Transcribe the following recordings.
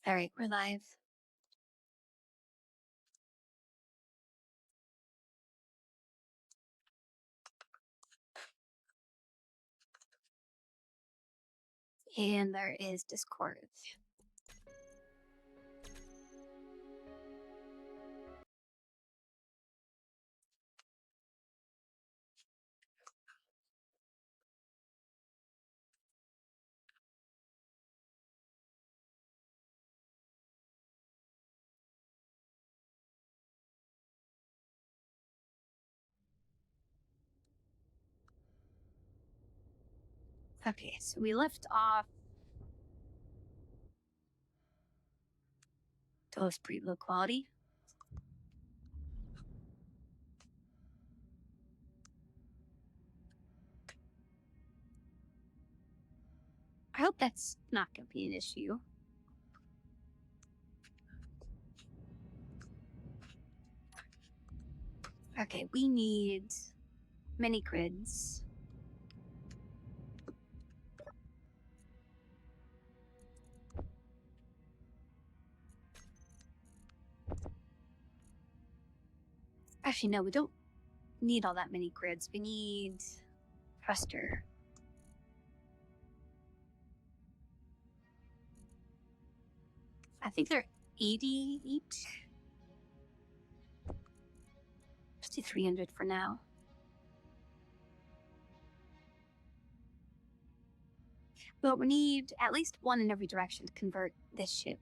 Alright, we're live. And there is Discord. Okay, so we left off. That was pretty low quality. I hope that's not going to be an issue. Okay, we need mini grids. Actually, no, we don't need all that many grids. We need thruster. I think they're 80 each. Just do 300 for now. But we need at least one in every direction to convert this ship.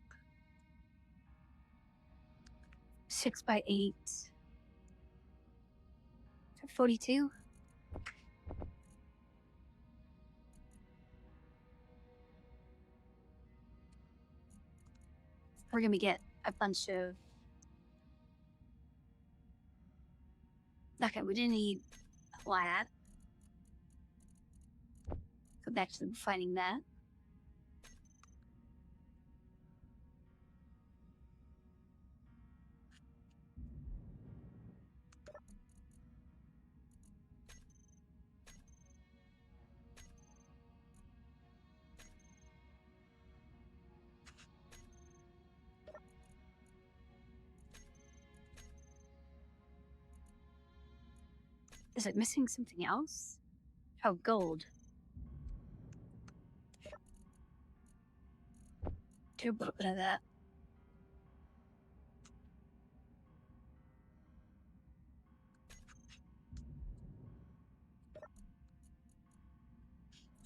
6x8. 42. We're gonna get a bunch of... Okay, we didn't need flat. Go back to finding that. Is it missing something else? Oh, gold. Do a little bit of that.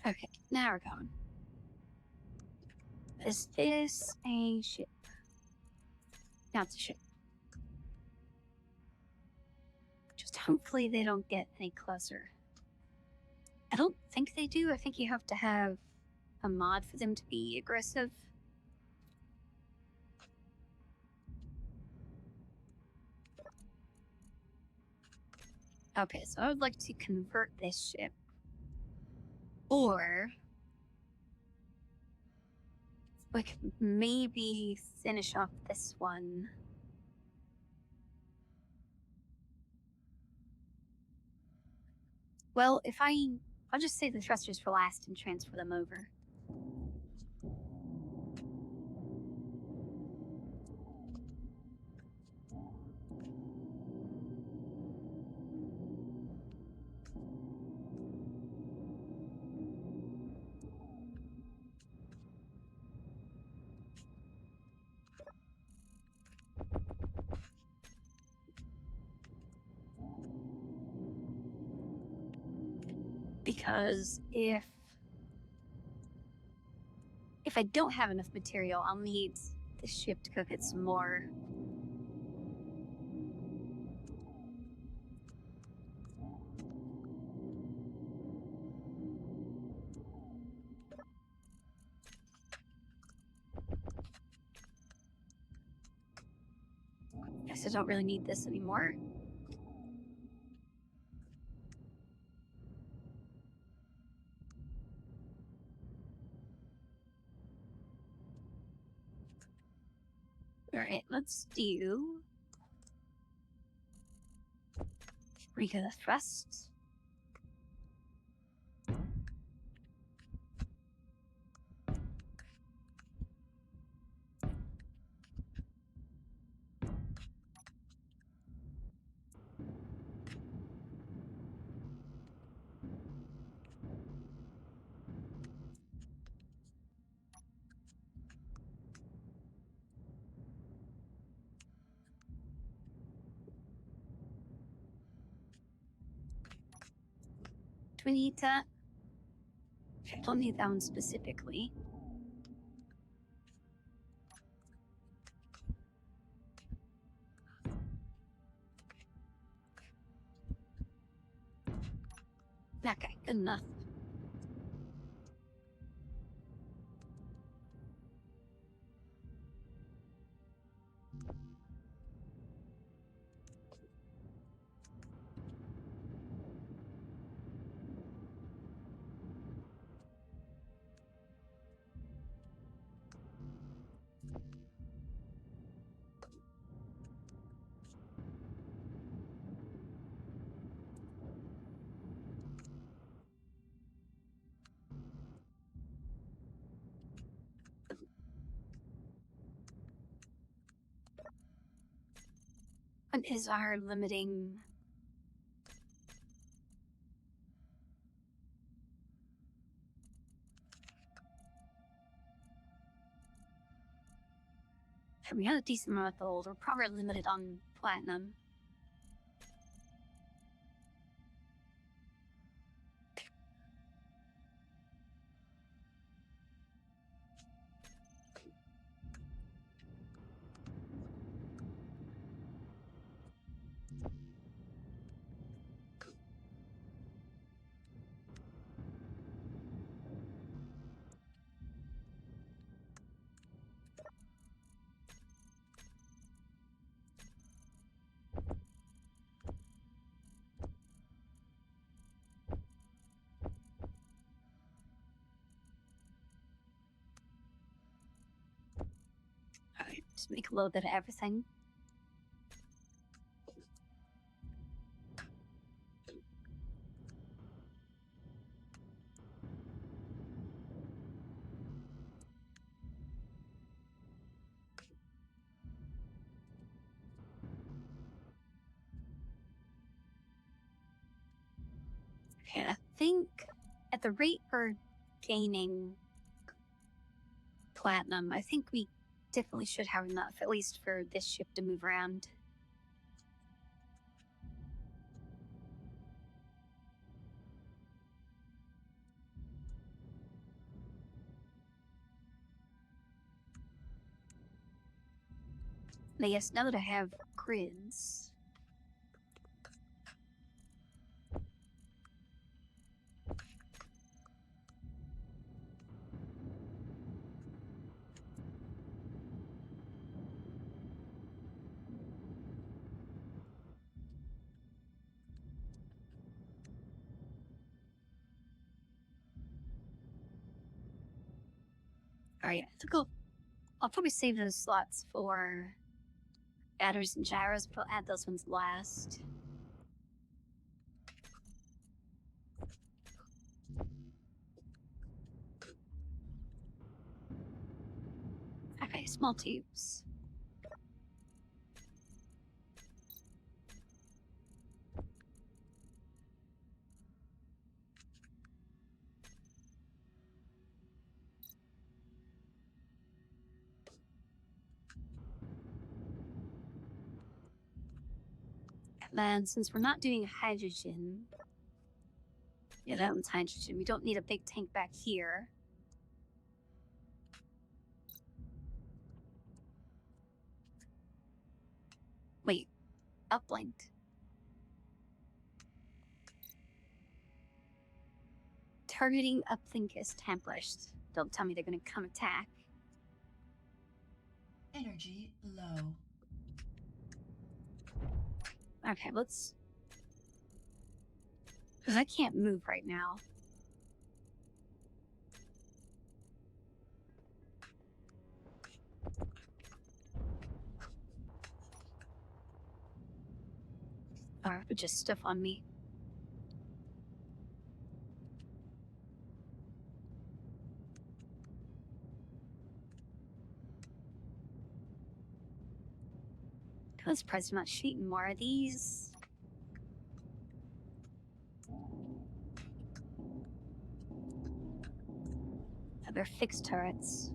Okay, now we're going. Is this a ship? No, it's a ship. Just hopefully they don't get any closer. I don't think they do. I think you have to have a mod for them to be aggressive. Okay, so I would like to convert this ship. Or we could maybe finish off this one. Well, I'll just save the thrusters for last and transfer them over. Because if I don't have enough material, I'll need the ship to cook it some more. Guess I don't really need this anymore. Alright, let's do Rika the Thrust. we need that? I don't need that one specifically. Okay, good enough. What is our limiting? We got a decent amount of gold. We're probably limited on platinum. Alright, just make a little bit of everything. Okay, I think at the rate we're gaining platinum, I think we definitely should have enough, at least for this ship to move around. But yes, now that I have grids, alright, I think I'll probably save those slots for batteries and gyros, but I'll add those ones last. Okay, small tubes. And then since we're not doing hydrogen, yeah, that one's hydrogen. We don't need a big tank back here. Wait, uplinked. Targeting uplink is established. Don't tell me they're gonna come attack. Energy low. Okay, let's... Because I can't move right now. Or just stuff on me. I'm surprised I'm not shooting more of these. Oh, they're fixed turrets.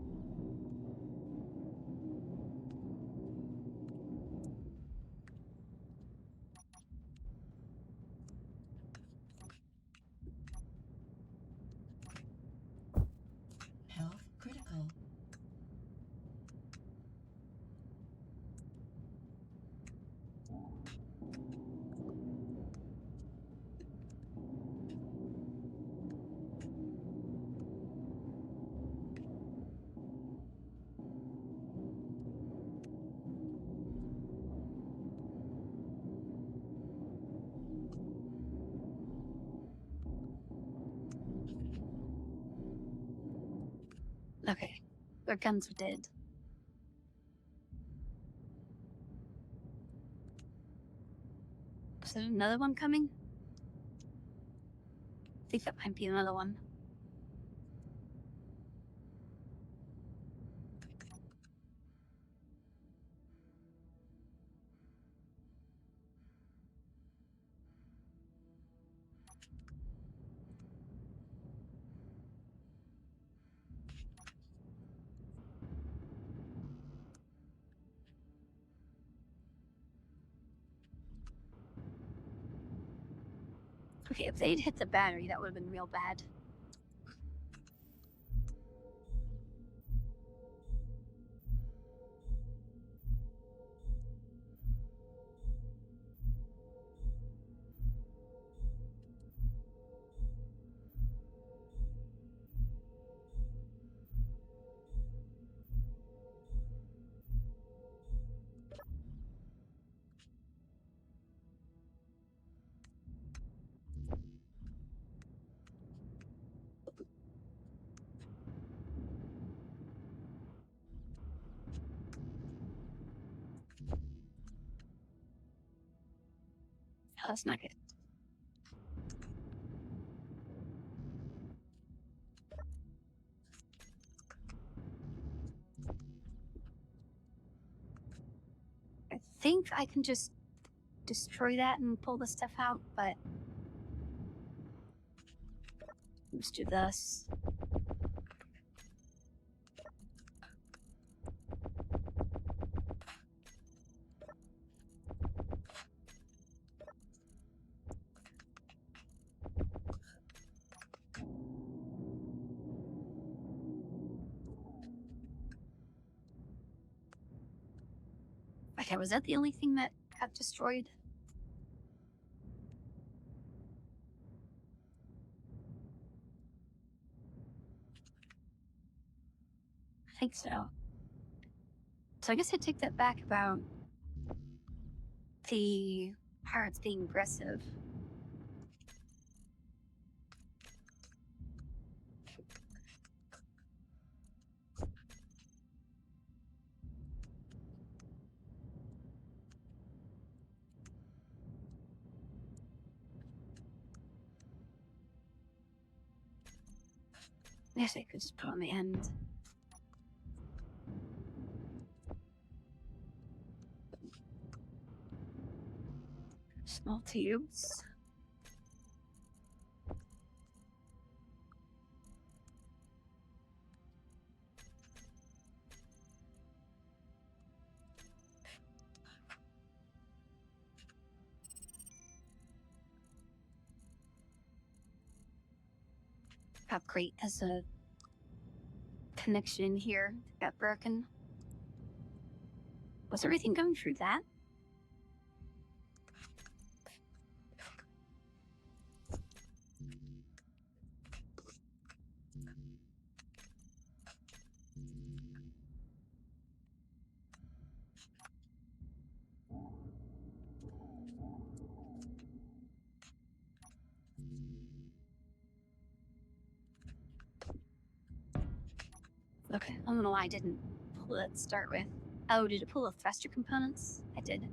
Okay, their guns are dead. Is there another one coming? I think that might be another one. Okay, if they'd hit the battery, that would have been real bad. Oh, that's not good. I think I can just destroy that and pull the stuff out, but let's do this. Okay, was that the only thing that got destroyed? I think so. So I guess I take that back about the pirates being aggressive. I guess I could just put on the end. Small tubes. Got great as a connection here got broken. Was everything going through that? Okay, I don't know why I didn't pull it to start with. Oh, did it pull the thruster components? I did.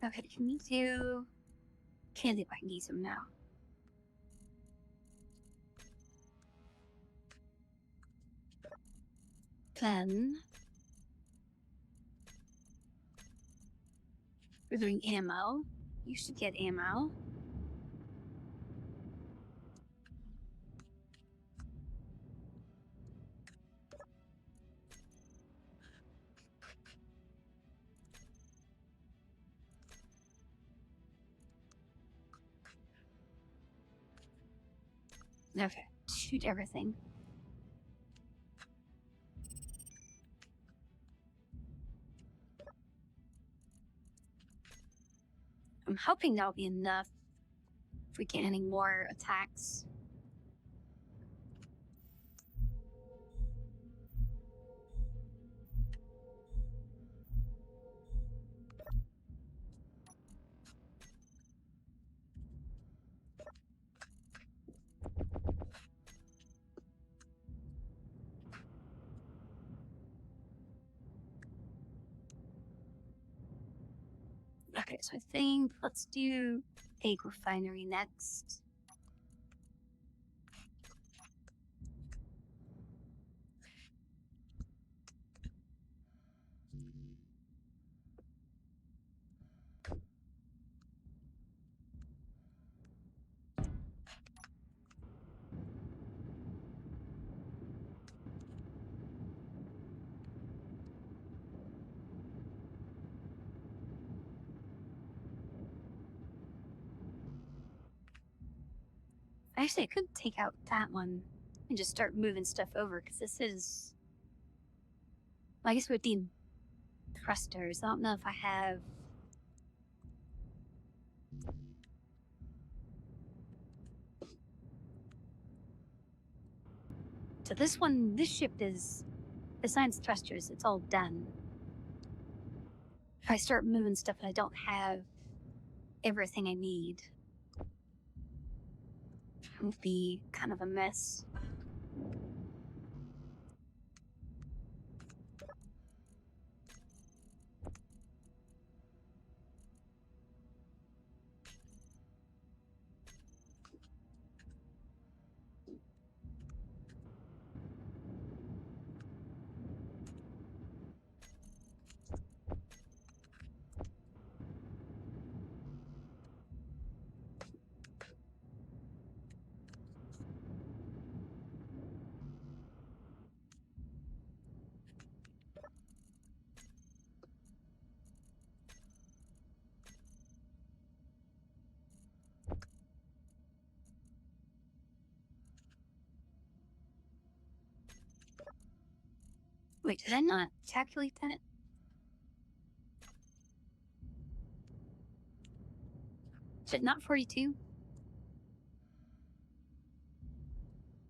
Okay, can you do... Can't see if I can use them now. Then... we're doing ammo. You should get ammo. Okay, shoot everything. I'm hoping that'll be enough if we get any more attacks. Alright, so I think let's do egg refinery next. Actually, I could take out that one and just start moving stuff over, because this is... Well, I guess it would need thrusters. I don't know if I have... So this ship is... Besides thrusters, it's all done. If I start moving stuff and I don't have everything I need, it would be kind of a mess. Wait, did I not calculate that? Is it not 42?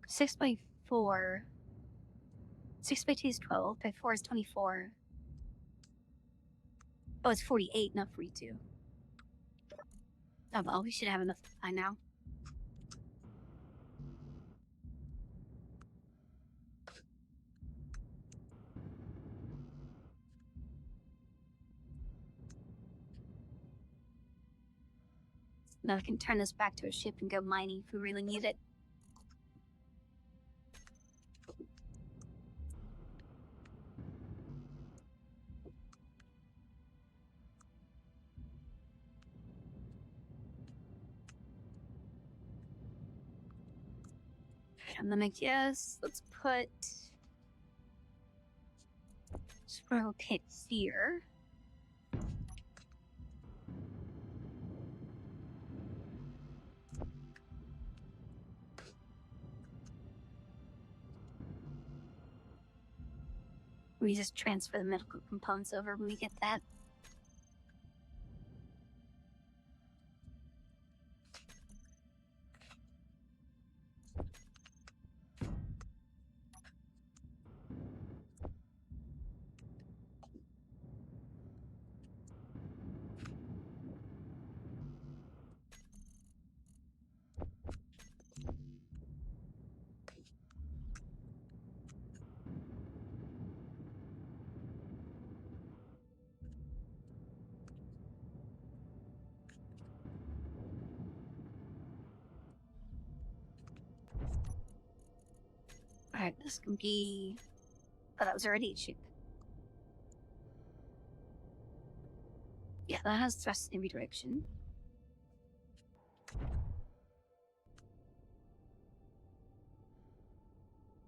6 by 4. 6 by 2 is 12, by 4 is 24. Oh, it's 48, not 42. Oh, well, we should have enough by now. Now I can turn this back to a ship and go mining if we really need it. And then I guess let's put Squirrel Pit here. We just transfer the medical components over when we get that. Alright, this can be... Oh, that was already a ship. Yeah, that has thrust in every direction.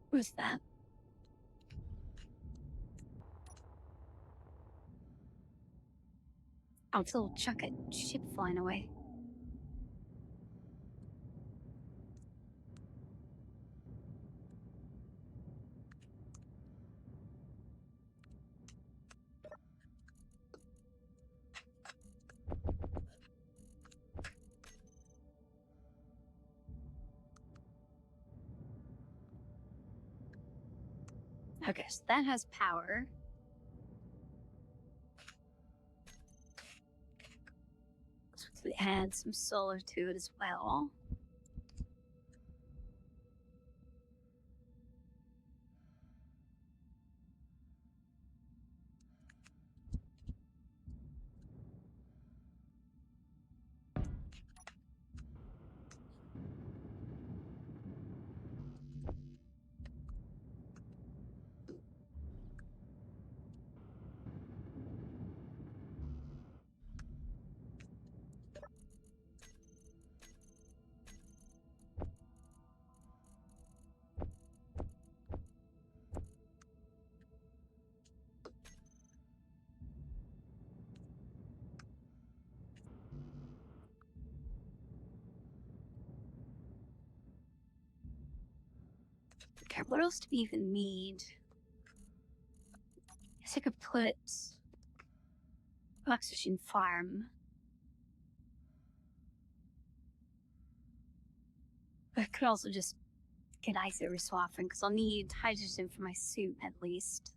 What's that? Oh, it's a little chunk of ship flying away. Okay, so that has power. So we add some solar to it as well. Okay, what else do we even need? I guess I could put oxygen farm. But I could also just get ice every so often, because I'll need hydrogen for my suit, at least.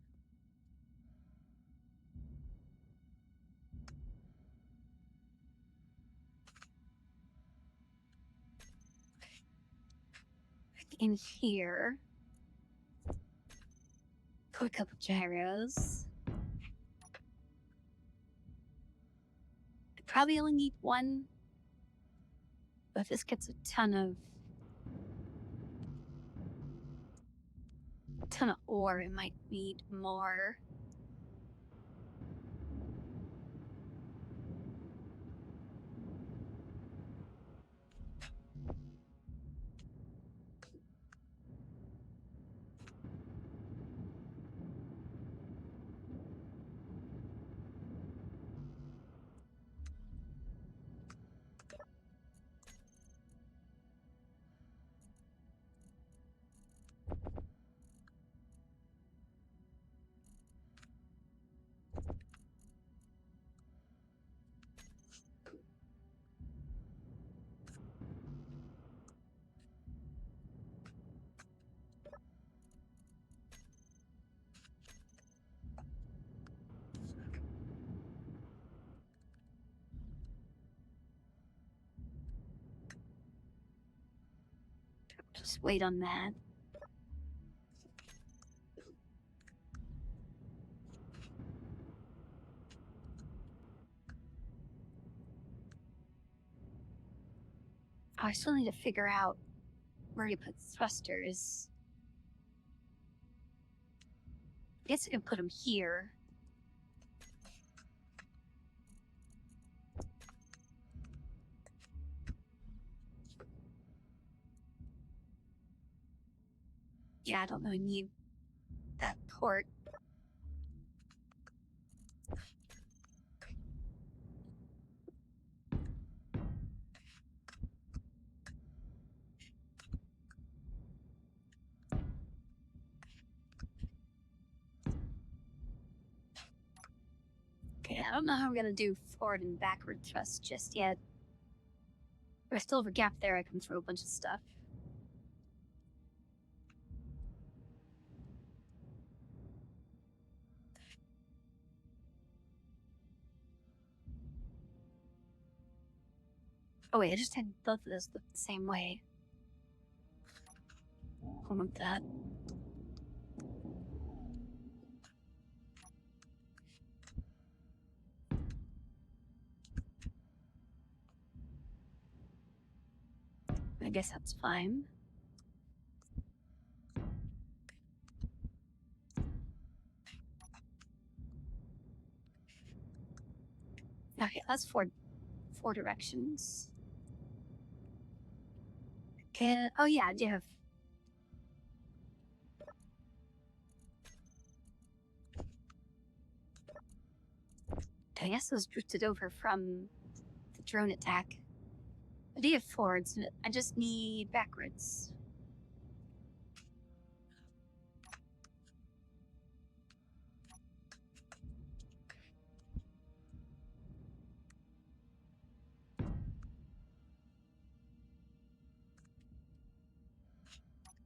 In here, put a couple gyros. I probably only need one, but if this gets a ton of ore, it might need more. Just wait on that. I still need to figure out where to put thrusters. I guess I can put them here. Yeah, I don't really need that port. Okay, I don't know how I'm gonna do forward and backward thrust just yet. If I still have a gap there, I can throw a bunch of stuff. Oh wait, I just had both of those look the same way. I want that. I guess that's fine. Okay, that's four directions. Okay, oh yeah, I do have... I guess those drifted over from the drone attack. I do have forwards, I just need backwards.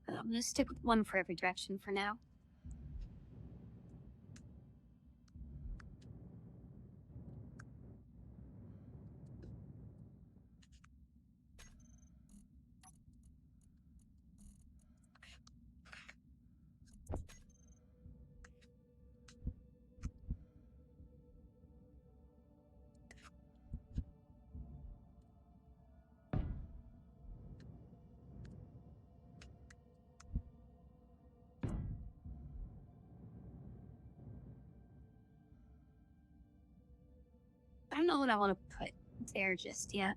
I'm gonna stick with one for every direction for now. I don't know what I want to put there just yet.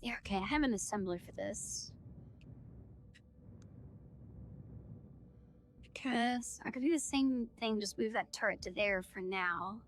Yeah, okay, I have an assembler for this. Because I could do the same thing, just move that turret to there for now.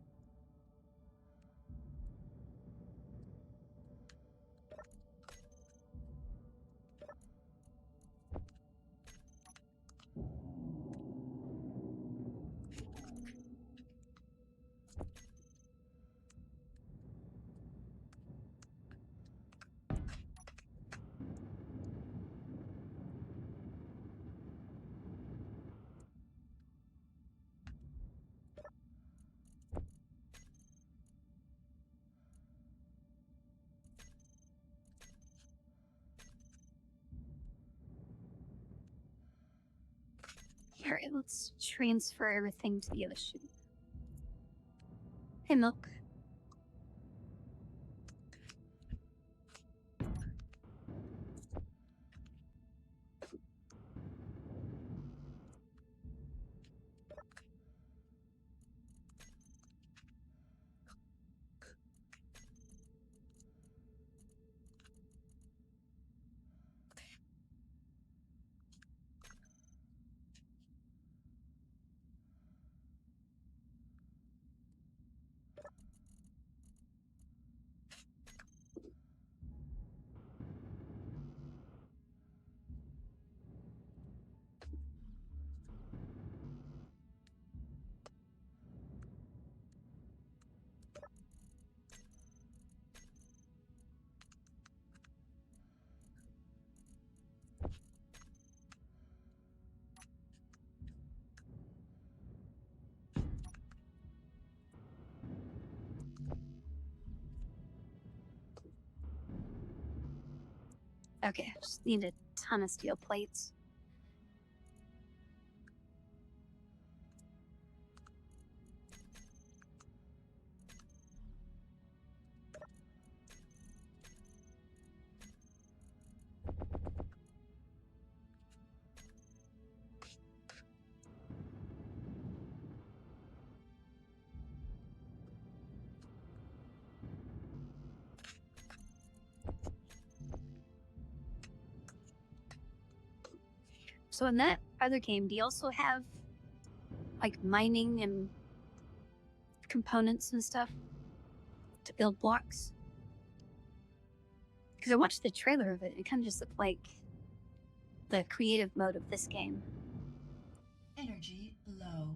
Alright, let's transfer everything to the other ship. Hey, Milk. Okay, just need a ton of steel plates. So in that other game, do you also have like mining and components and stuff to build blocks? Because I watched the trailer of it, it kind of just looked like the creative mode of this game. Energy low.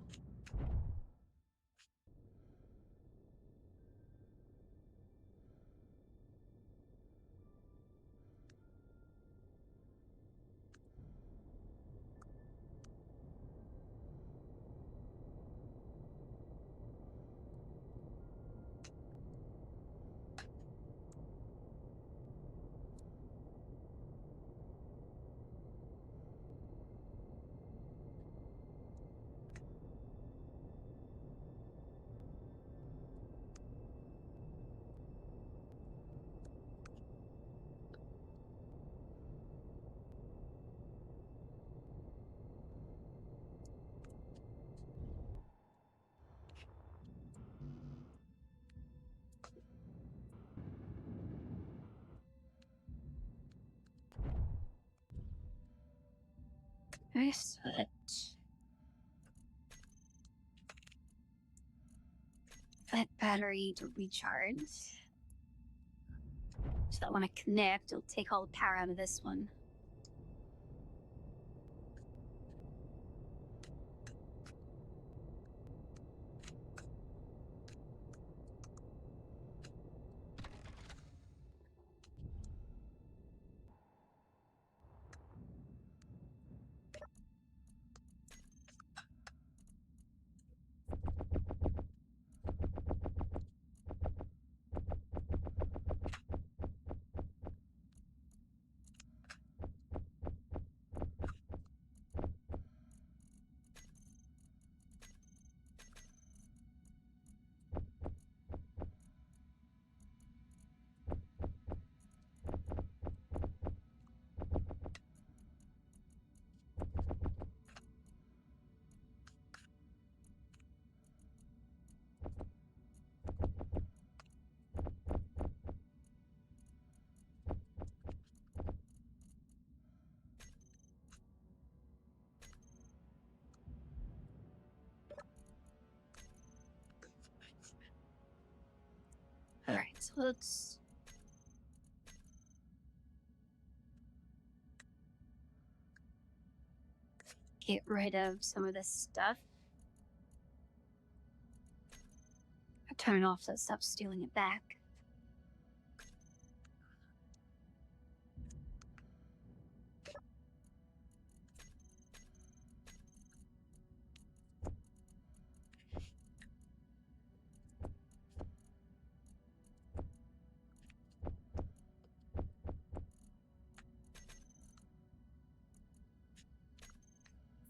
Nice. That battery to recharge. So that when I connect, it'll take all the power out of this one. So let's get rid of some of this stuff. Turn off that stuff, stealing it back.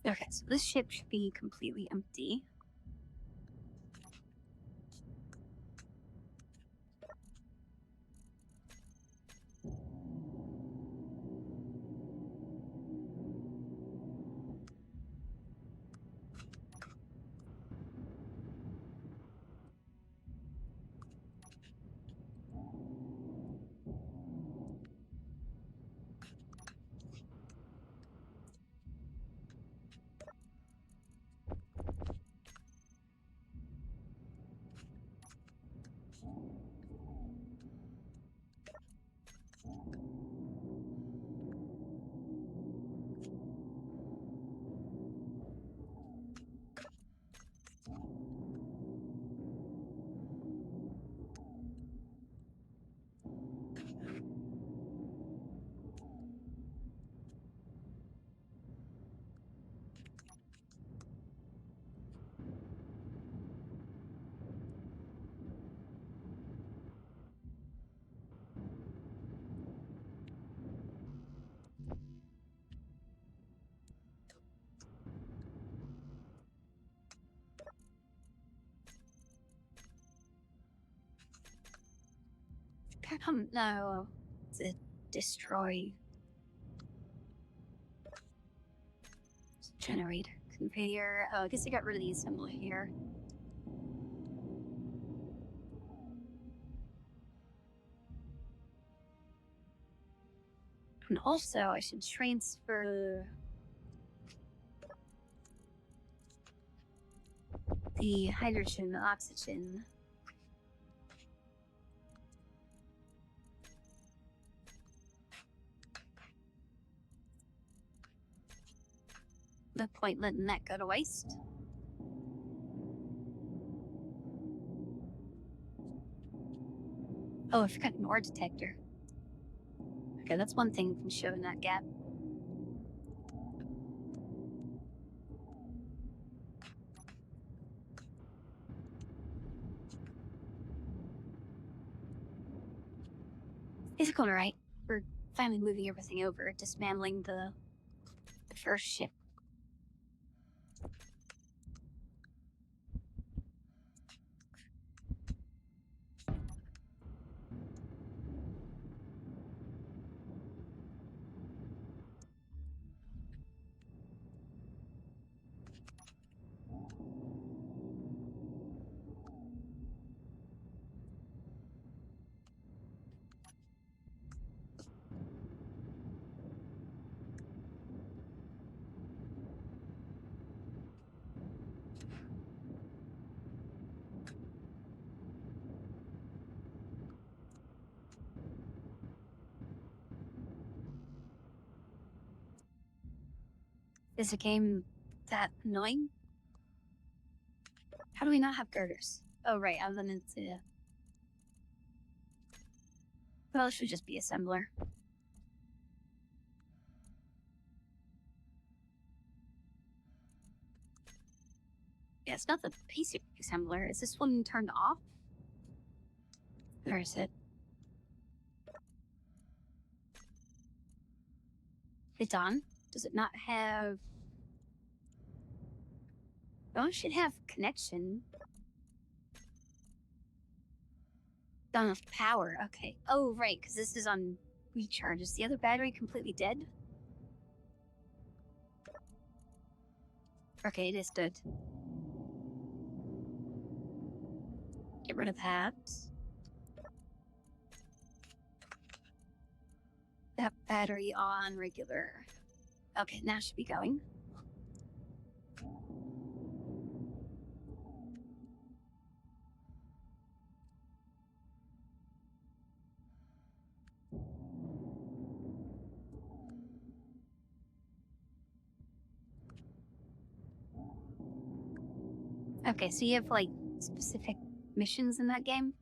Okay, so this ship should be completely empty. No, it's a destroy generator conveyor. Oh, I guess I got rid of the assembly here. And also, I should transfer the hydrogen and oxygen. No point letting that go to waste. Oh, I forgot an ore detector. Okay, that's one thing from showing that gap. It's going right. We're finally moving everything over, dismantling the first ship. Is a game that annoying? How do we not have girders? Oh, right, other than it's a... Well, it should just be assembler. Yeah, it's not the basic assembler. Is this one turned off? Or is it? It's on? Does it not have... Oh, it should have connection. Not enough power, okay. Oh, right, because this is on recharge. Is the other battery completely dead? Okay, it is dead. Get rid of that. That battery on regular. Okay, now it should be going. Okay, so you have, like, specific missions in that game?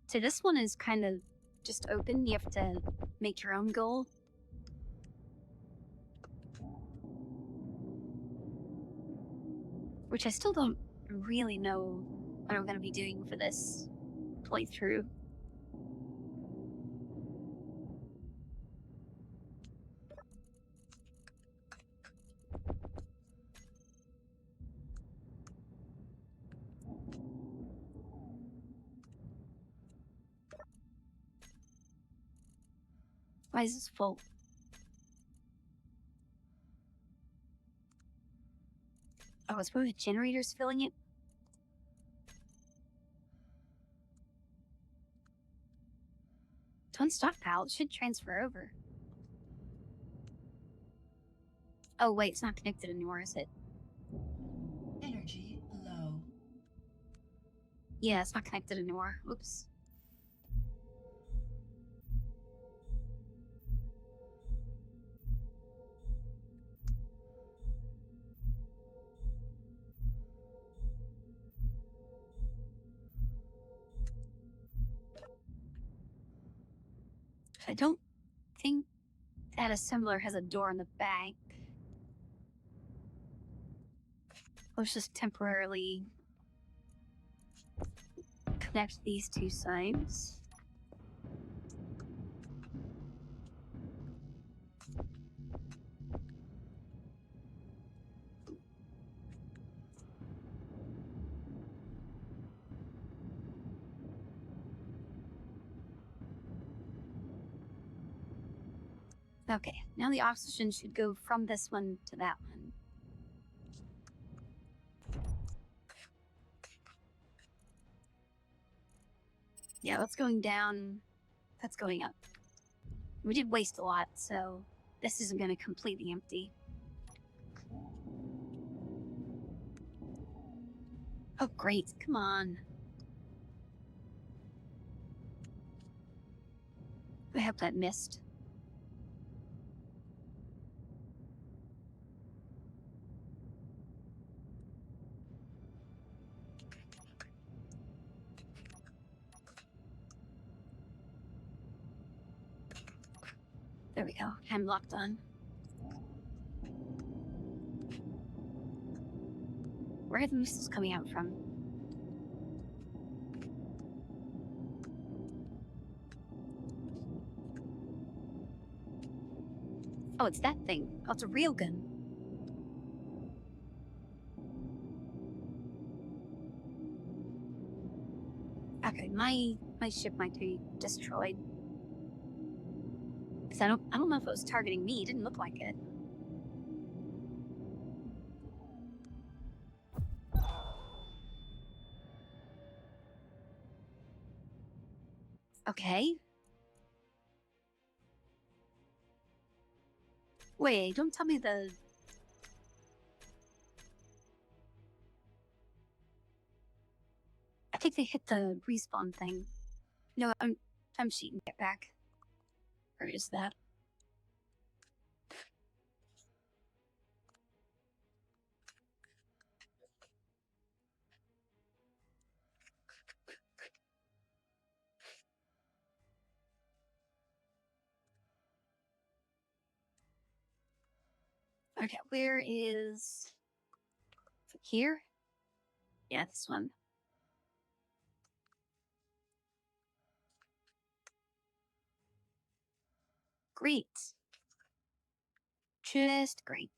So this one is kind of just open. You have to make your own goal. Which I still don't really know what I'm going to be doing for this playthrough. Why is this full? Oh, it's probably the generator's filling it. Don't stockpile. It should transfer over. Oh, wait, it's not connected anymore, is it? Energy low. Yeah, it's not connected anymore. Oops. I don't think that assembler has a door in the back. Let's just temporarily connect these two sides. Okay, now the oxygen should go from this one to that one. Yeah, that's going down. That's going up. We did waste a lot, so this isn't going to completely empty. Oh, great. Come on. I hope that missed. There we go. I'm locked on. Where are the missiles coming out from? Oh, it's that thing. Oh, it's a real gun. Okay, my ship might be destroyed. Cause I don't know if it was targeting me. It didn't look like it. Okay. Wait, don't tell me the... I think they hit the respawn thing. No, I'm cheating. Get back. Or is that? Okay, where is... Here? Yeah, this one. Great. Just great.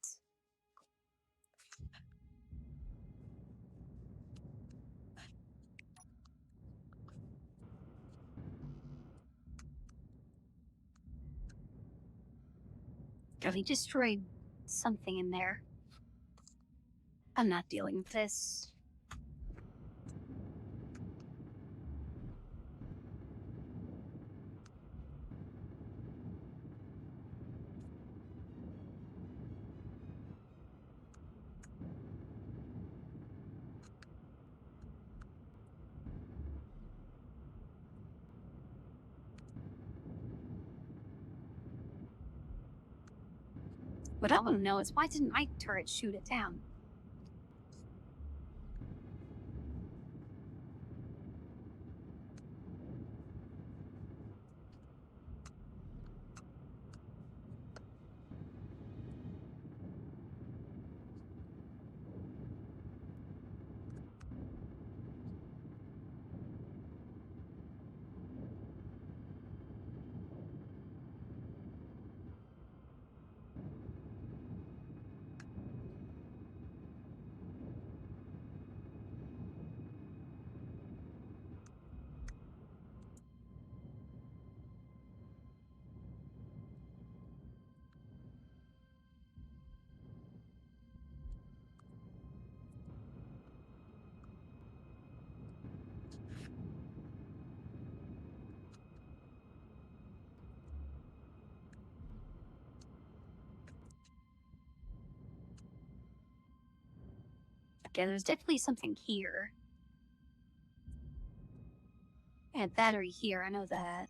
Oh, he destroyed something in there. I'm not dealing with this. What I want to know is why didn't my turret shoot it down? Okay, there's definitely something here. And battery here, I know that.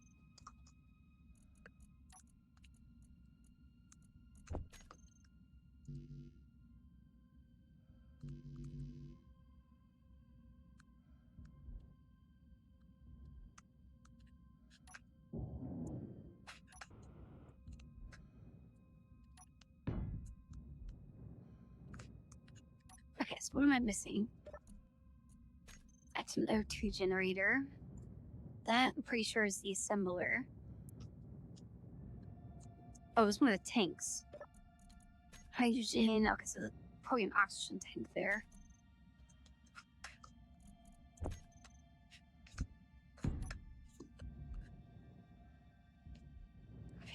Okay, so what am I missing? That's an O2 generator. That, I'm pretty sure, is the assembler. Oh, it was one of the tanks. Hydrogen, okay, so probably an oxygen tank there.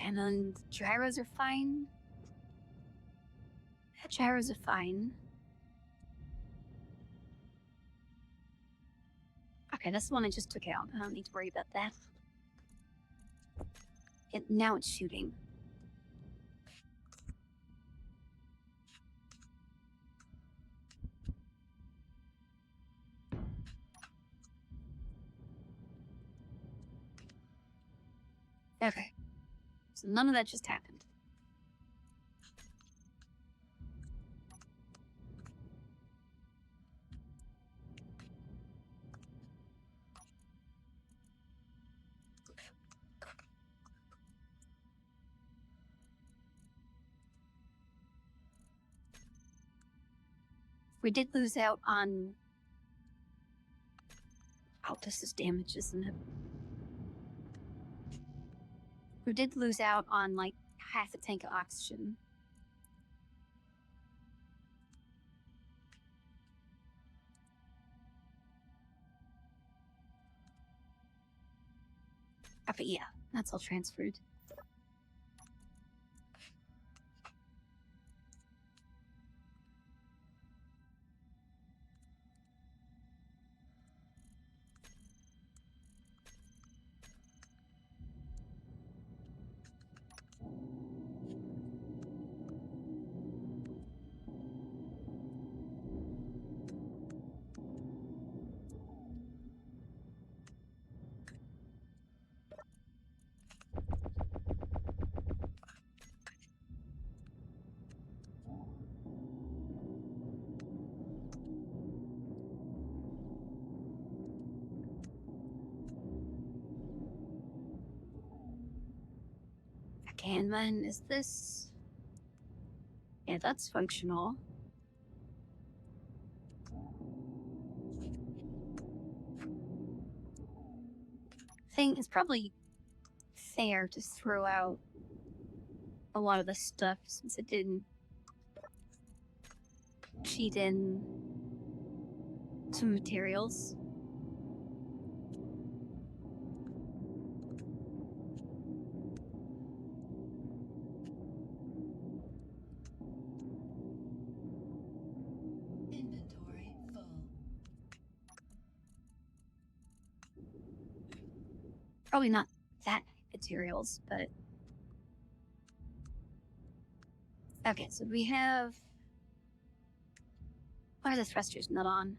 And then the gyros are fine. The gyros are fine. Okay, that's the one I just took out. I don't need to worry about that. Now it's shooting. Okay. So none of that just happened. We did lose out on... Oh, this is damage, isn't it? We did lose out on, like, half a tank of oxygen. But yeah, that's all transferred. Okay, and then is this... Yeah, that's functional. Thing is probably fair to throw out a lot of the stuff since it didn't cheat in some materials. Inventory full. Probably not that materials, but... Okay, so we have... Why are the thrusters not on?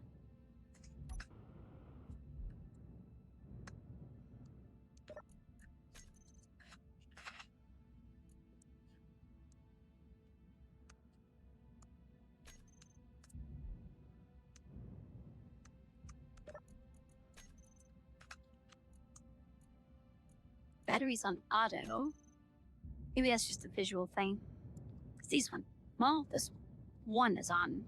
Batteries on auto. Maybe that's just a visual thing. These one. Well, this one is on.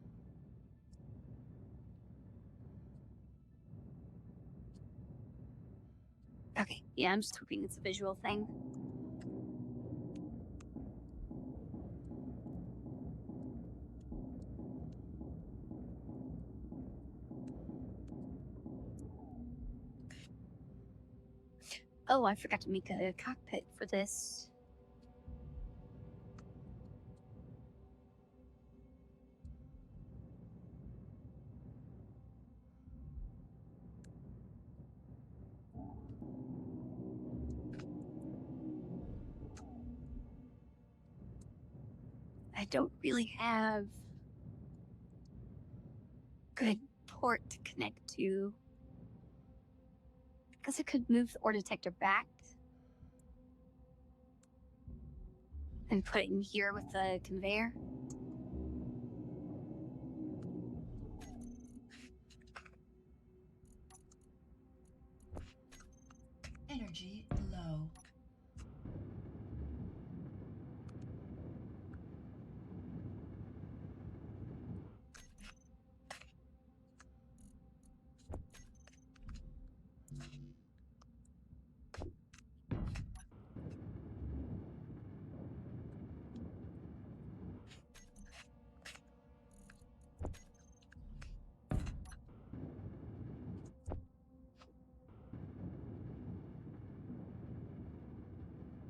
Okay, yeah, I'm just hoping it's a visual thing. Oh, I forgot to make a cockpit for this. I don't really have good port to connect to. Because I could move the ore detector back and put it in here with the conveyor. Energy low.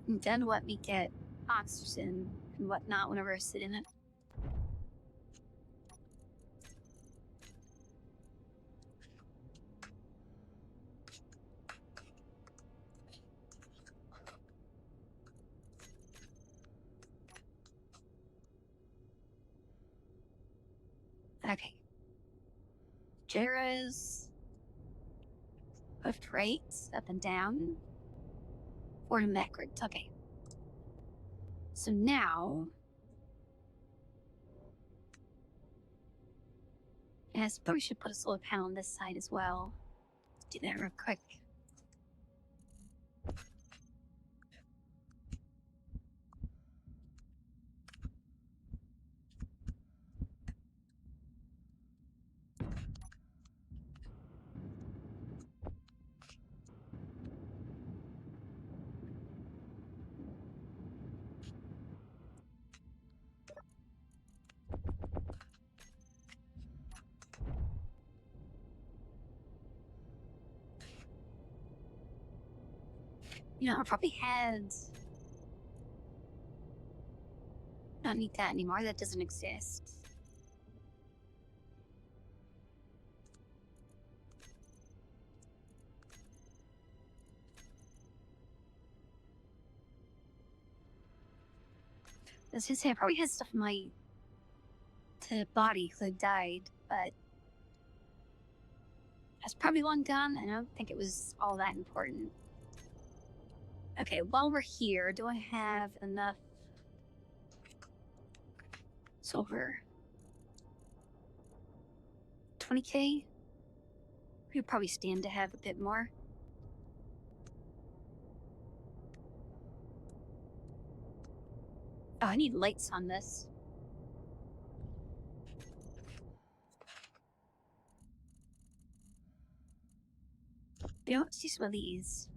And then let me get oxygen and whatnot whenever I sit in it. Okay. Jarrah's left, right, up and down. Forward and backwards. Okay. So now, I suppose we should put a solar panel on this side as well. Let's do that real quick. You know, I probably had... Don't need that anymore. That doesn't exist. I was gonna say, I probably had stuff in my body because I died, but that's probably long gone. I don't think it was all that important. Okay, while we're here, do I have enough silver? 20k? We would probably stand to have a bit more. Oh, I need lights on this. You know, let's do some of these.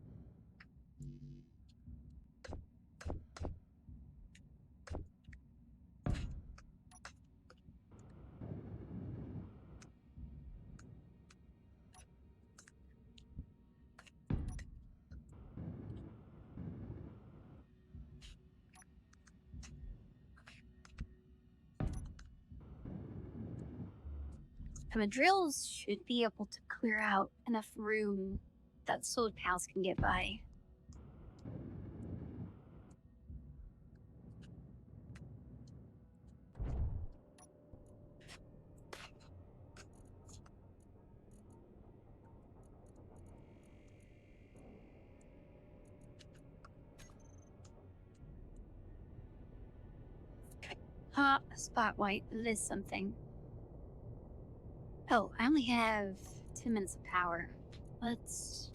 And the drills should be able to clear out enough room that solar panels can get by. Spotlight, it is something. Oh, I only have 10 minutes of power. Let's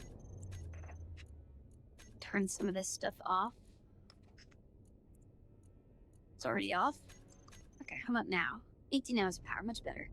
turn some of this stuff off. It's already off. Okay, how about now? 18 hours of power, much better.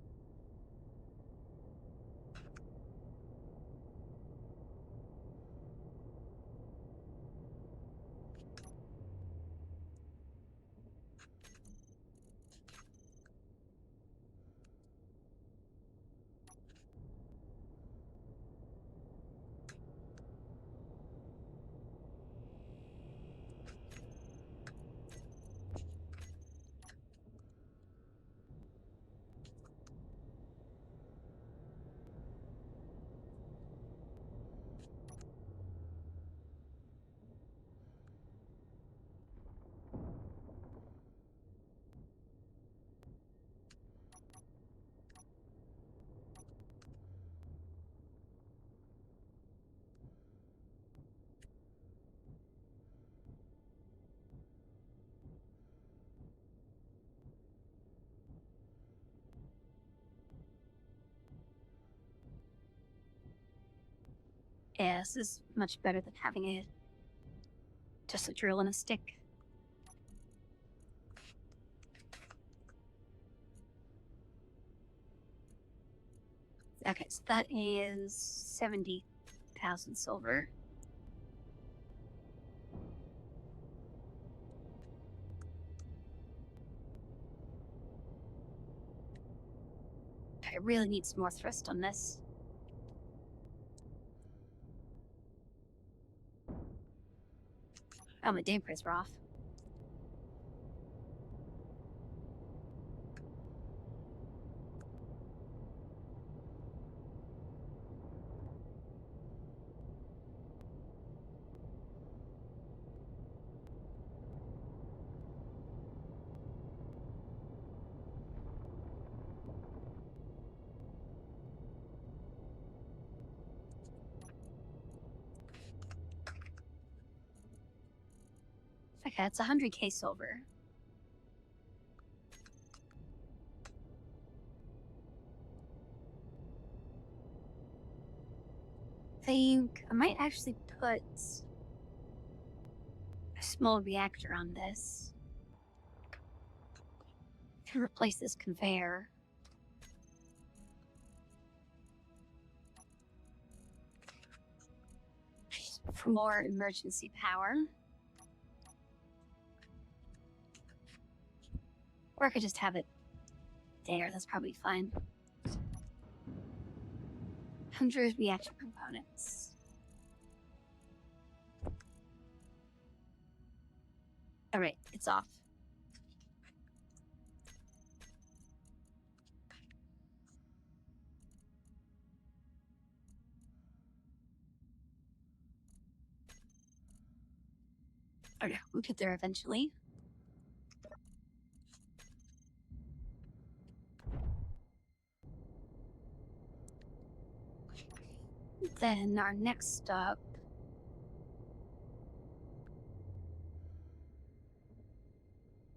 Yeah, this is much better than having just a drill and a stick. Okay, so that is 70,000 silver. I really need some more thrust on this. Oh, my dampers are off. Okay, it's 100k silver. I think I might actually put a small reactor on this to replace this conveyor. For more emergency power. Or I could just have it there, that's probably fine. 100 reactor components. Alright, it's off. Okay, we'll get there eventually. Then our next stop.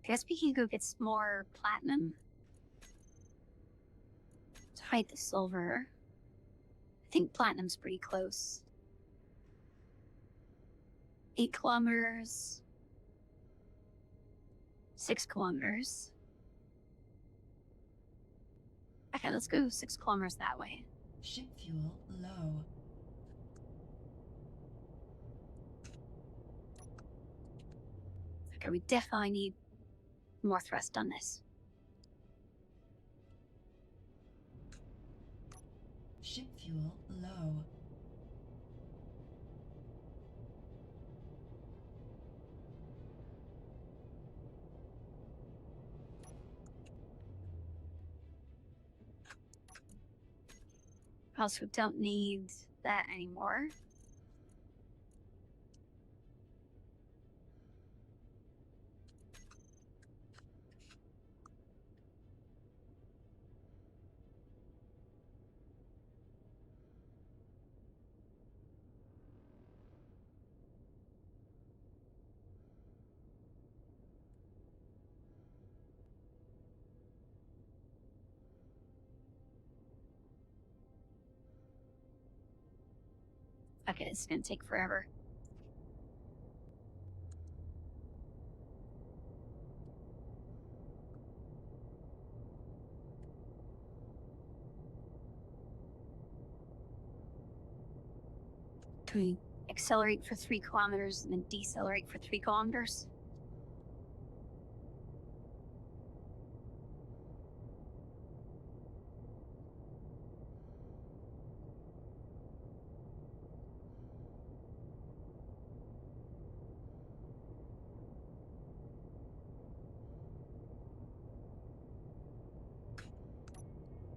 I guess we can go get some more platinum to hide the silver. I think platinum's pretty close. 8 kilometers. 6 kilometers. Okay, let's go 6 kilometers that way. Ship fuel low. Okay, we definitely need more thrust on this. Ship fuel low. Also don't need that anymore. Okay, it's gonna take forever. Can we accelerate for 3 kilometers and then decelerate for 3 kilometers?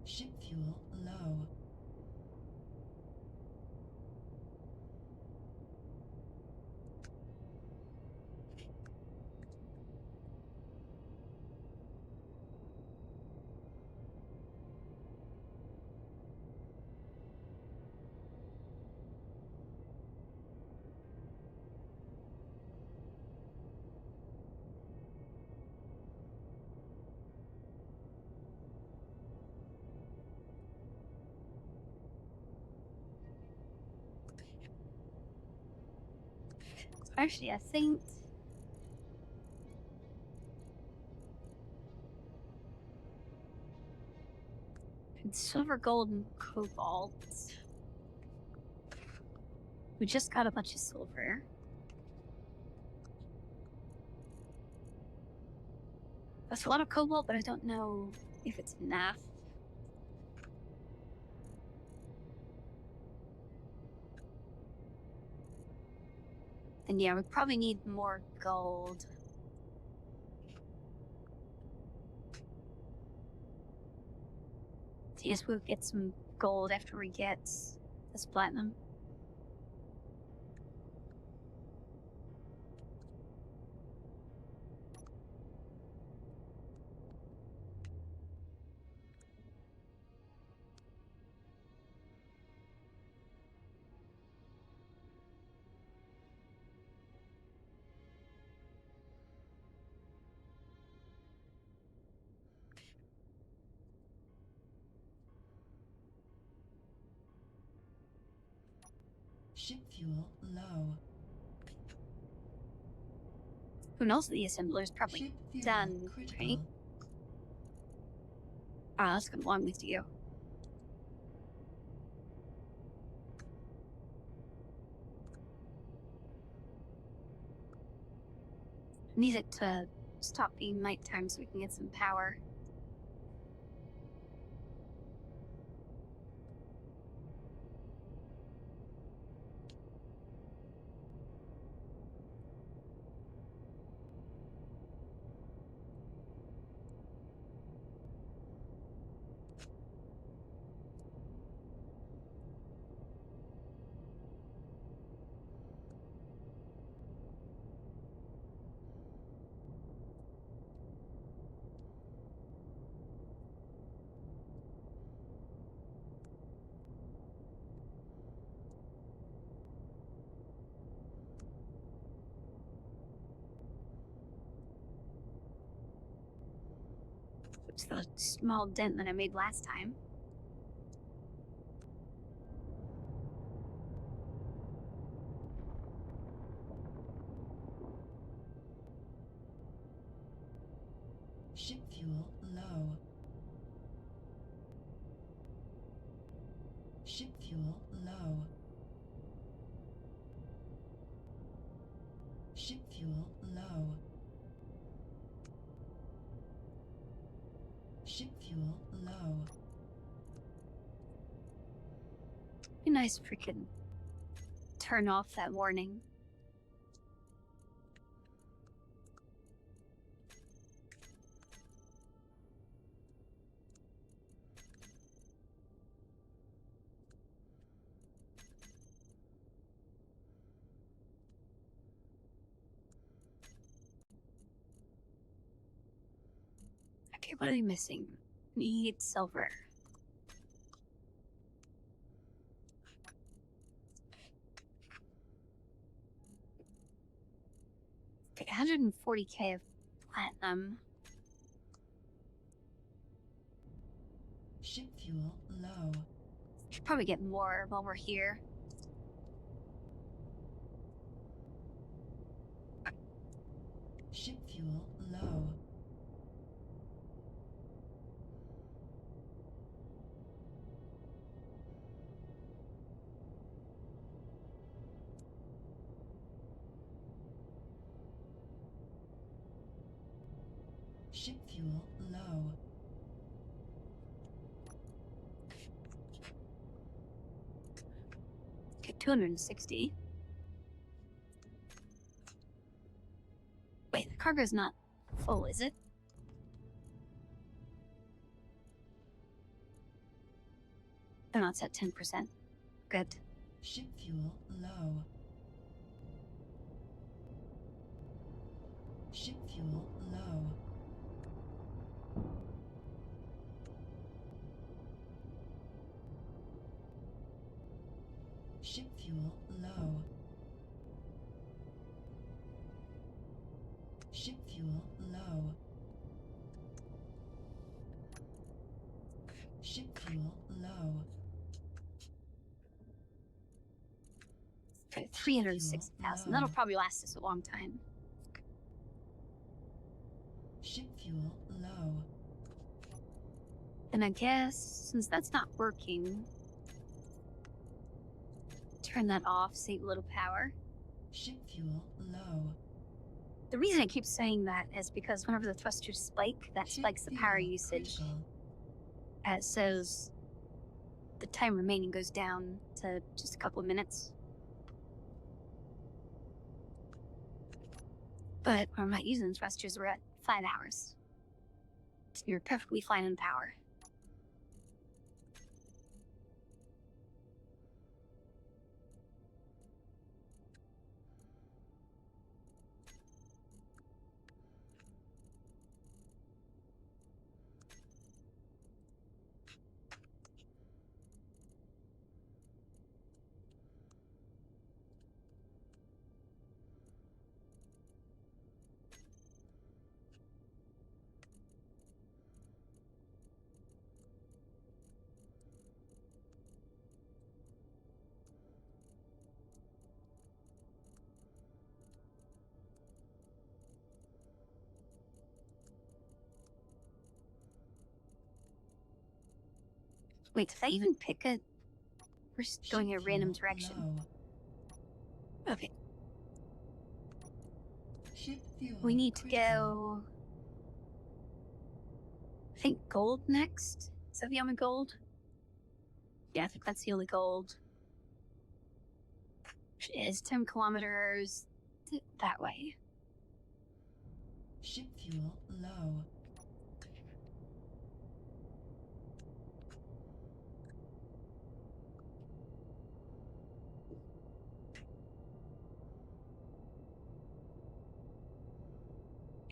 Ship fuel low. Actually, I think it's silver, gold, and cobalt. We just got a bunch of silver. That's a lot of cobalt, but I don't know if it's enough. Then yeah, we probably need more gold. So yes, we'll get some gold after we get this platinum. Ship fuel low. Who knows? The assembler is probably Ship fuel done, critical. right? Ah, that's gonna belong with you. Need it to stop being nighttime so we can get some power. It's the small dent that I made last time. Ship fuel low. Ship fuel low. Ship fuel low. Ship fuel low. Be nice if we could turn off that warning. Okay, what are we missing? Need silver. Okay, 140k of platinum. Ship fuel low. Should probably get more while we're here. Ship fuel low. Ship fuel low. Okay, 260. Wait, the cargo's not full, is it? Oh, no, it's at 10%. Good. Ship fuel low. Ship fuel low. Ship fuel low. Ship fuel low. Ship fuel low. Okay, 360,000. That'll probably last us a long time. Ship fuel low. And I guess, since that's not working, turn that off, save a little power. Ship fuel low. The reason I keep saying that is because whenever the thrusters spike, that Ship spikes the power fuel usage. critical. So the time remaining goes down to just a couple of minutes. But when I'm not using thrusters, we're at 5 hours. So you're perfectly fine in power. Wait, did I even pick a... We're just going in a Ship random fuel direction. low. Okay, Ship fuel we need to critical. go... I think gold next? Is that the only gold? Yeah, I think that's the only gold. It is 10 kilometers that way. Ship fuel low.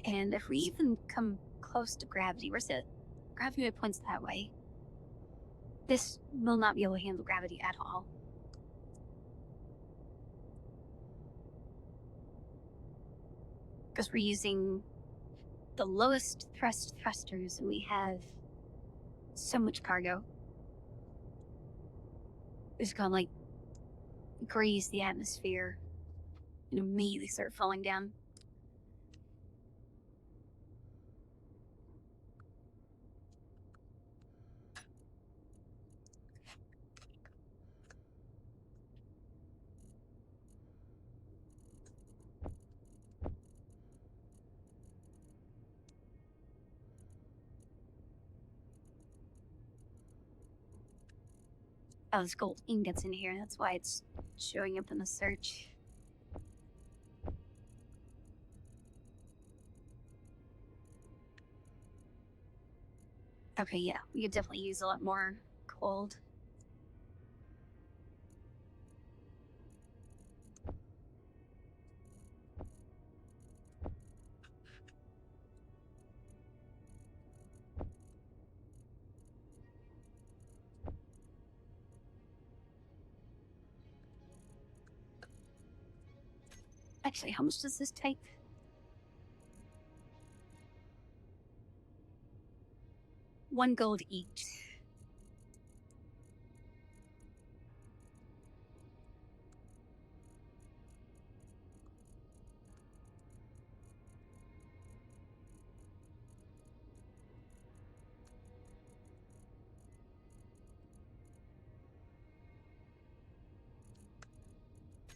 And if we even come close to gravity, where's it? Gravity points that way. This will not be able to handle gravity at all. Because we're using the lowest thrusters, and we have so much cargo. It's gonna like graze the atmosphere and immediately start falling down. Oh, there's gold ingots in here. That's why it's showing up in the search. Okay, yeah, we could definitely use a lot more gold. Actually, how much does this take? One gold each.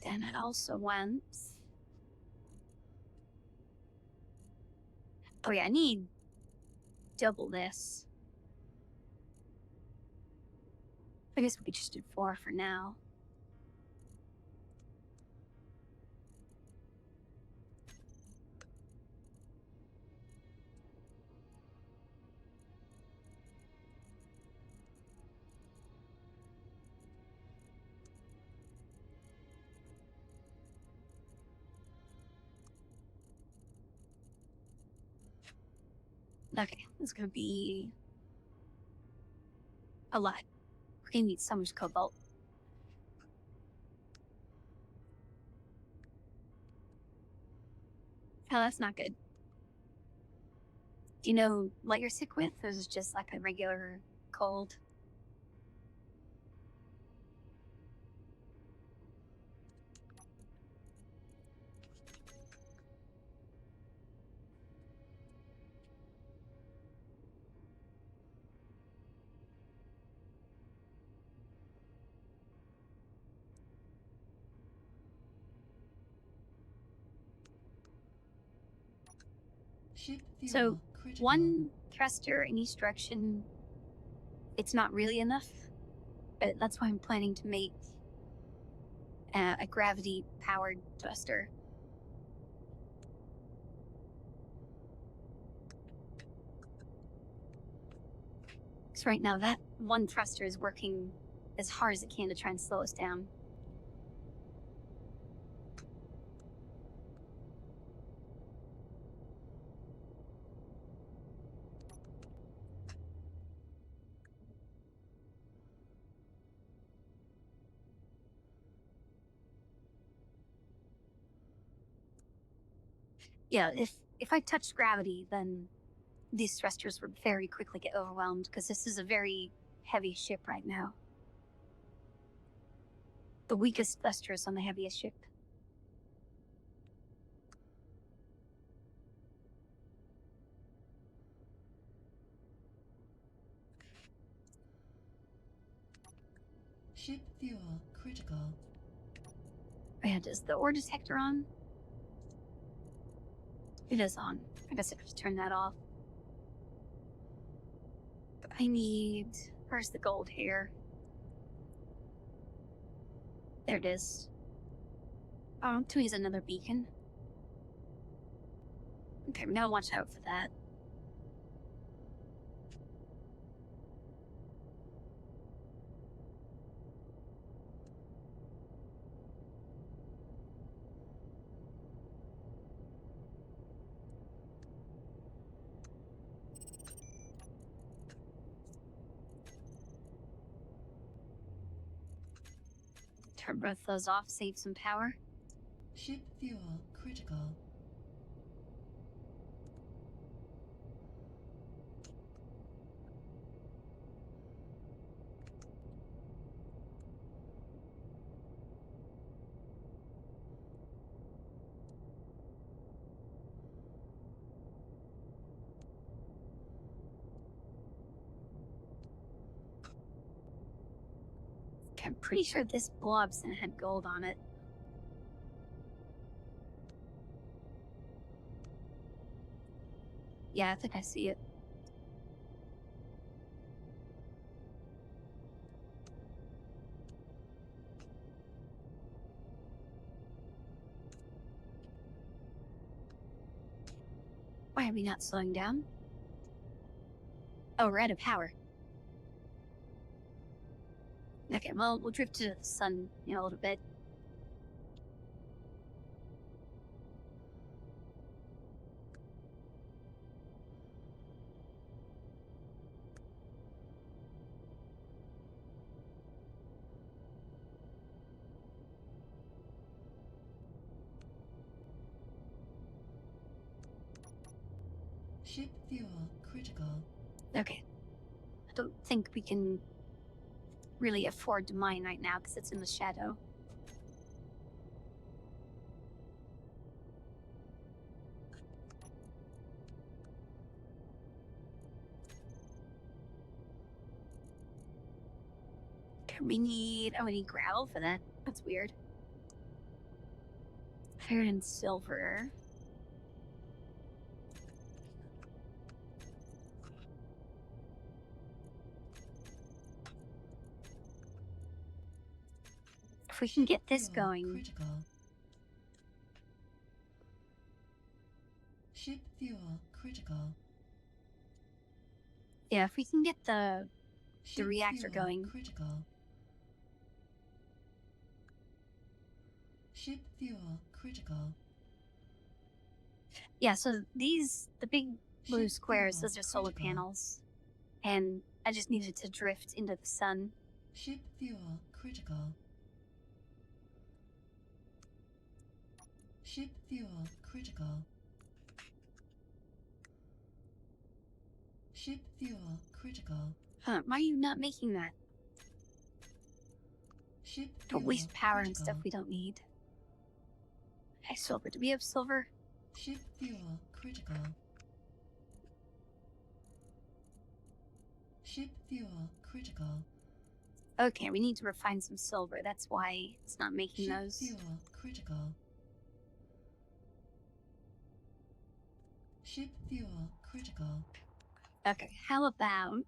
Then it also wants... Oh yeah, I need double this. I guess we could just do 4 for now. Okay, it's gonna be a lot. We're gonna need so much cobalt. Oh, that's not good. Do you know what you're sick with? Or is it just like a regular cold? Ship fuel So, critical. 1 thruster in each direction, it's not really enough. But that's why I'm planning to make a gravity-powered thruster. Because right now, that 1 thruster is working as hard as it can to try and slow us down. Yeah, if I touch gravity, then these thrusters would very quickly get overwhelmed, because this is a very heavy ship right now. The weakest thrusters on the heaviest ship. Ship fuel critical. And is the ore detector on? It is on. I guess I have to turn that off. But I need... Where's the gold here? There it is. Oh, to use another beacon. Okay, now watch out for that. Turn both those off, save some power. Ship fuel critical. Okay, I'm pretty sure this blobson had gold on it. Yeah, I think I see it. Why are we not slowing down? Oh, we're out of power. Okay, well, we'll drift to the sun in a little bit. Ship fuel critical. Okay. I don't think we can really afford to mine right now because it's in the shadow. Okay, we need gravel for that. That's weird. Iron and silver. If we can get this fuel going, critical. Ship fuel critical. yeah, if we can get the Ship reactor fuel going. critical. Ship fuel critical. Yeah, so the big blue Ship squares, fuel those are solar critical. panels. And I just needed to drift into the sun. Ship fuel critical. Ship fuel critical. Ship fuel critical. Huh, why are you not making that? Ship Don't fuel waste power and critical. stuff we don't need. Hey, silver. Do we have silver? Ship fuel critical. Ship fuel critical. Okay, we need to refine some silver. That's why it's not making Ship those. fuel critical. Ship fuel critical. Okay, how about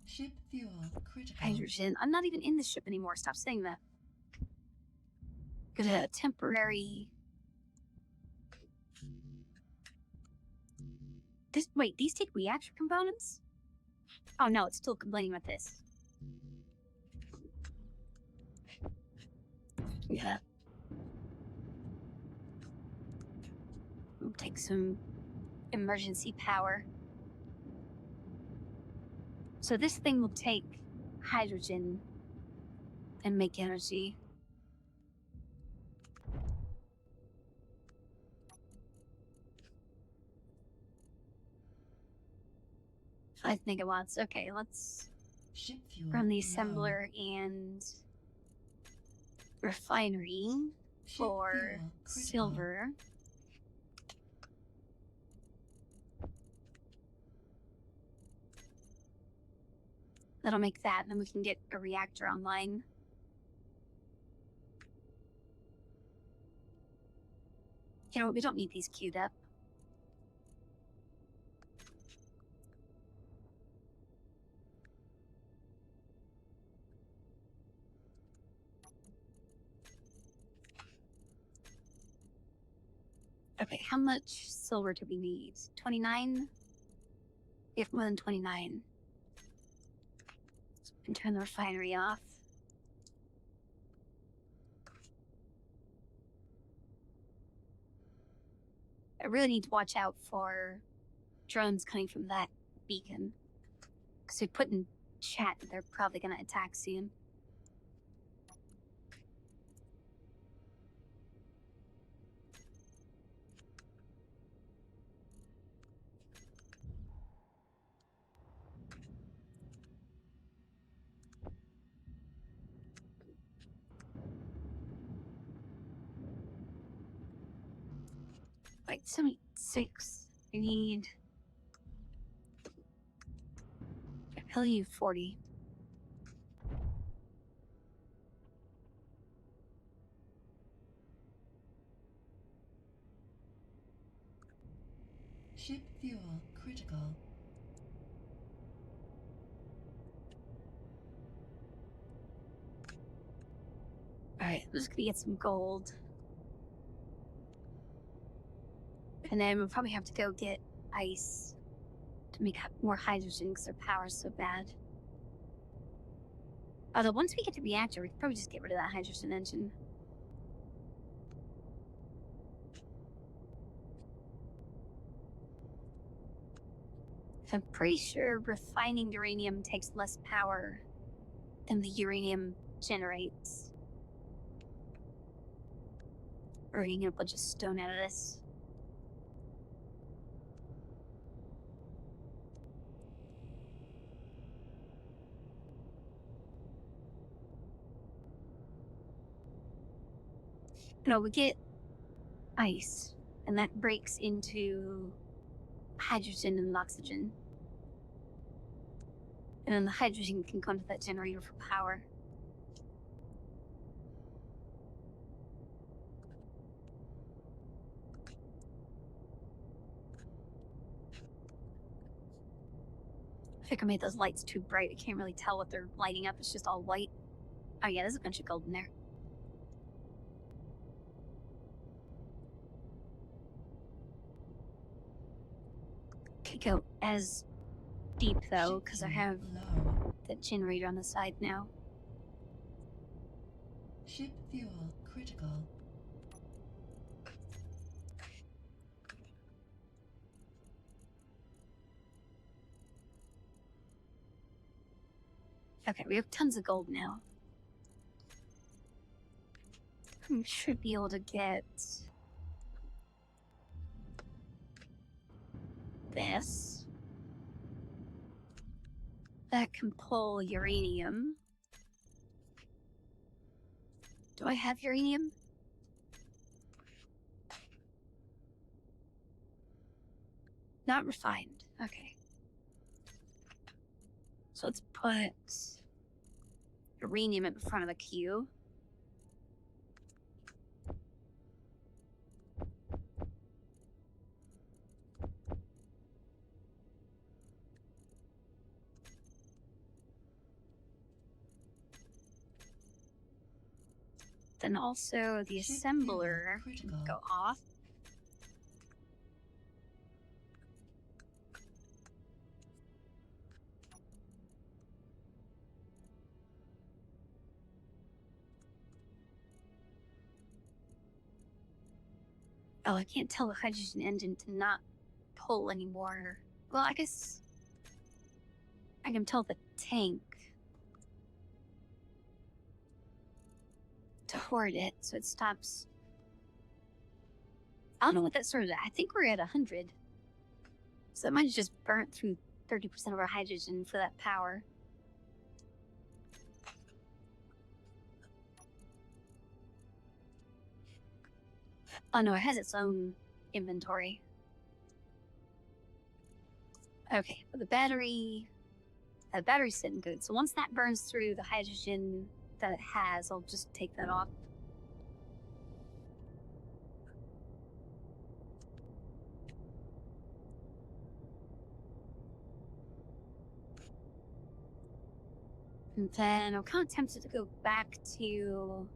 Ship fuel critical. hydrogen? I'm not even in the ship anymore. Stop saying that. Get a temporary. Wait, these take reactor components? Oh no, it's still complaining about this. Yeah. We'll take some emergency power. So this thing will take hydrogen and make energy. Five megawatts. Okay, let's Ship fuel run the low. assembler and refinery Ship for fuel critical. silver. That'll make that, and then we can get a reactor online. You know what? We don't need these queued up. Okay, how much silver do we need? 29? We have more than 29. So we can turn the refinery off. I really need to watch out for drones coming from that beacon. Because we put in chat that they're probably going to attack soon. Wait, 76. I need LU40. Ship fuel critical. Alright, I'm just gonna get some gold. And then we'll probably have to go get ice to make more hydrogen because their power's so bad. Although once we get to reactor, we can probably just get rid of that hydrogen engine. I'm pretty sure refining uranium takes less power than the uranium generates. Or we can get a bunch of stone out of this. No, we get ice, and that breaks into hydrogen and oxygen. And then the hydrogen can go into that generator for power. I think I made those lights too bright. I can't really tell what they're lighting up. It's just all white. Oh yeah, there's a bunch of gold in there. Could go as deep though, because I have low. the generator on the side now. Ship fuel critical. Okay, we have tons of gold now. We should be able to get this. That can pull uranium. Do I have uranium? Not refined. Okay. So let's put uranium in front of the queue. Then also the Ship assembler fuel can critical. go off. Oh, I can't tell the hydrogen engine to not pull anymore. Well, I guess I can tell the tank to hoard it so it stops. I don't know what that started at. I think we're at 100. So it might have just burnt through 30% of our hydrogen for that power. Oh no, it has its own inventory. Okay, but the battery's sitting good. So once that burns through the hydrogen that it has, I'll just take that off. And then I'm kind of tempted to go back to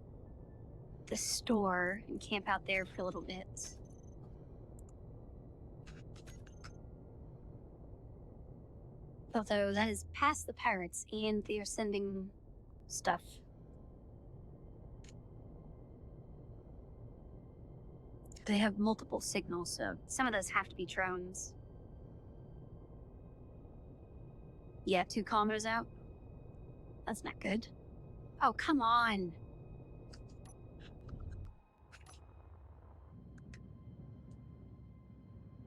the store and camp out there for a little bit. Although that is past the pirates and they're sending stuff. They have multiple signals, so some of those have to be drones. Yeah, 2 kilometers out. That's not good. Oh, come on.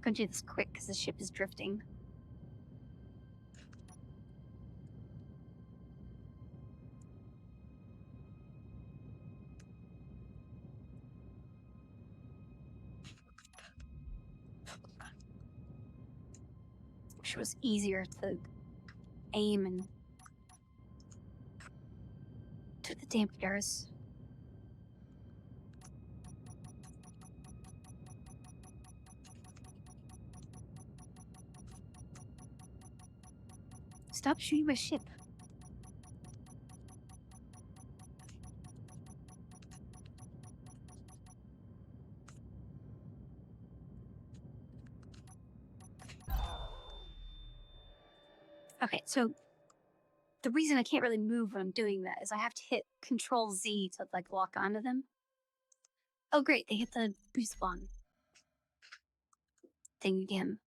Gonna do this quick because the ship is drifting. Wish it was easier to aim and do the dampeners. Stop shooting my ship. Okay, so the reason I can't really move when I'm doing that is I have to hit Control Z to like lock onto them. Oh great, they hit the respawn thing again.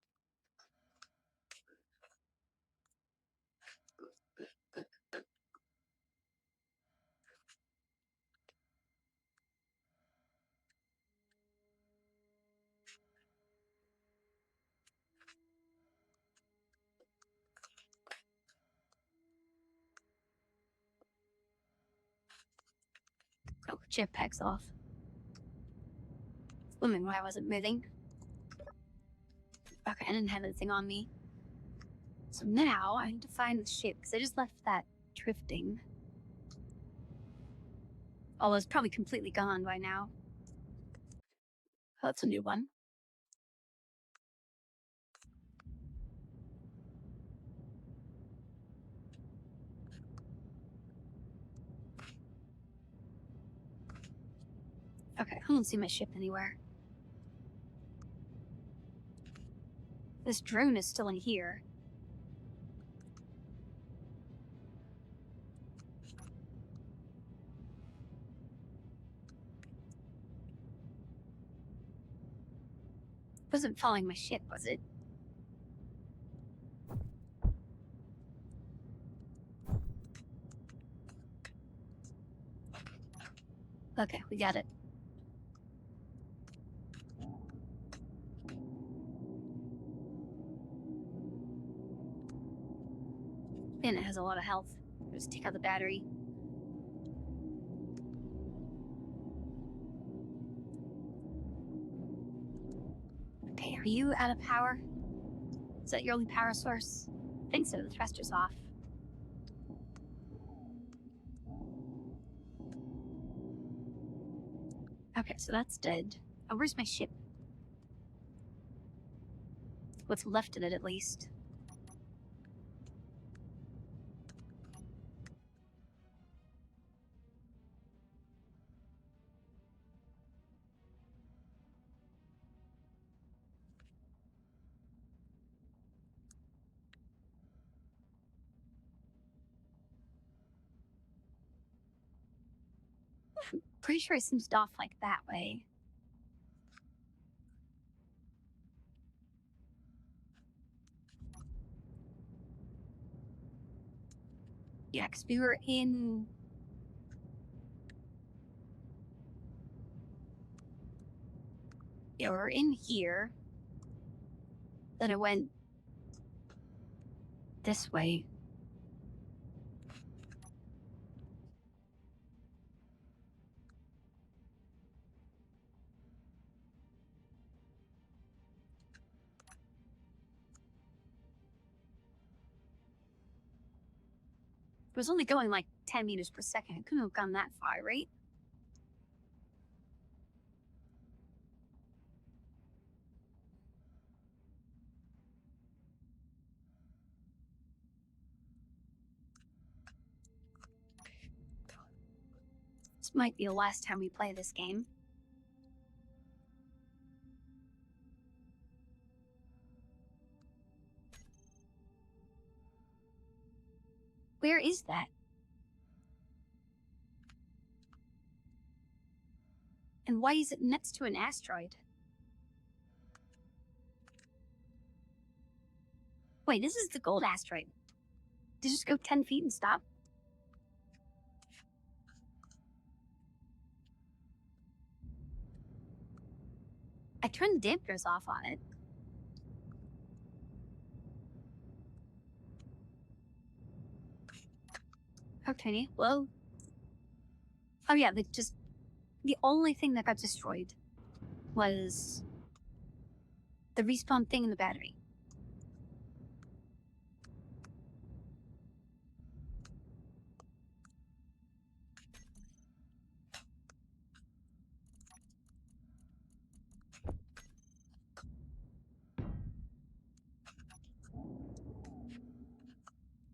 Oh, jetpack's off. Swimming why I wasn't moving. Okay, I didn't have anything on me. So now I need to find the ship because I just left that drifting. Although it's probably completely gone by now. Oh, that's a new one. Okay, I don't see my ship anywhere. This drone is still in here. Wasn't following my ship, was it? Okay, we got it. And it has a lot of health. Just take out the battery. Okay, are you out of power? Is that your only power source? I think so, the thruster's off. Okay, so that's dead. Oh, where's my ship? What's left of it, at least. Pretty sure it seems off like that way. Yeah, because we were in... Yeah, we were in here. Then it went... this way. It was only going like 10 meters per second. It couldn't have gone that far, right? This might be the last time we play this game. Where is that? And why is it next to an asteroid? Wait, this is the gold asteroid. Did it just go 10 feet and stop? I turned the dampers off on it. How tiny? Whoa. Oh yeah, the only thing that got destroyed was the respawn thing in the battery.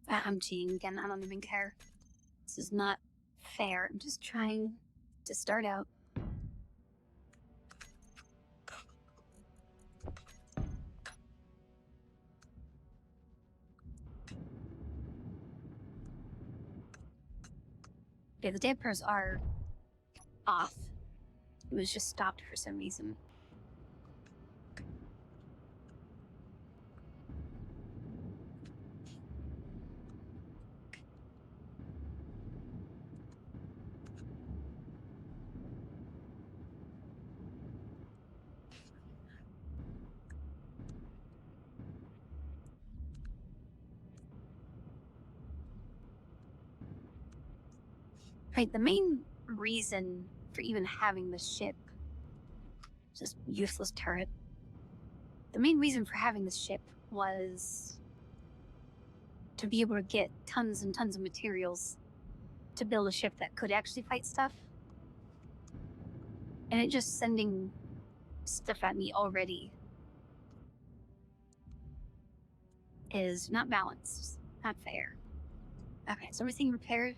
I'm cheating again, I don't even care. This is not fair. I'm just trying to start out. Okay, the dampers are off. It was just stopped for some reason. Right, the main reason for even having the ship, this useless turret, the main reason for having this ship was to be able to get tons and tons of materials to build a ship that could actually fight stuff. And it just sending stuff at me already is not balanced, not fair. Okay, is everything repaired?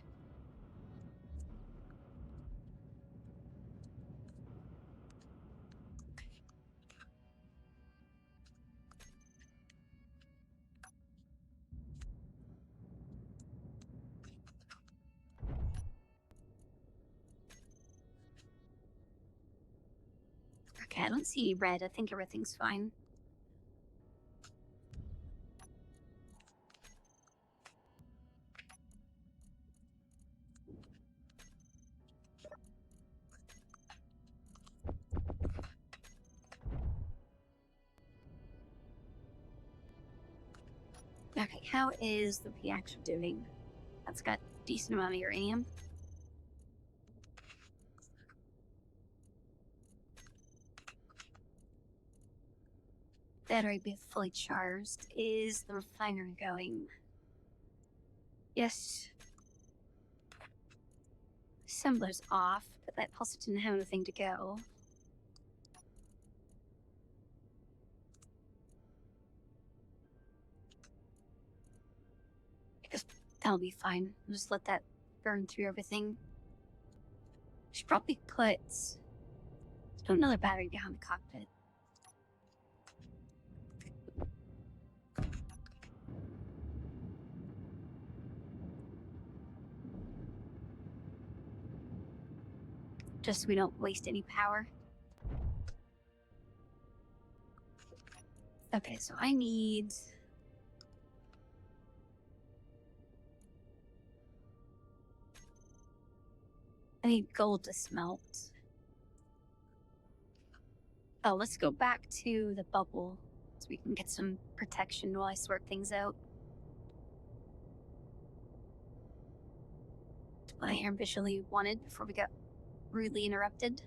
Okay, I don't see red. I think everything's fine. Okay, how is the reactor doing? That's got a decent amount of uranium. Battery be fully charged. Is the refinery going? Yes. Assembler's off, but that also didn't have anything to go. Because that'll be fine. I'll just let that burn through everything. Should probably put another battery behind the cockpit. Just so we don't waste any power. Okay, so I need... gold to smelt. Oh, let's go back to the bubble so we can get some protection while I sort things out. What I ambitiously wanted before we got rudely interrupted.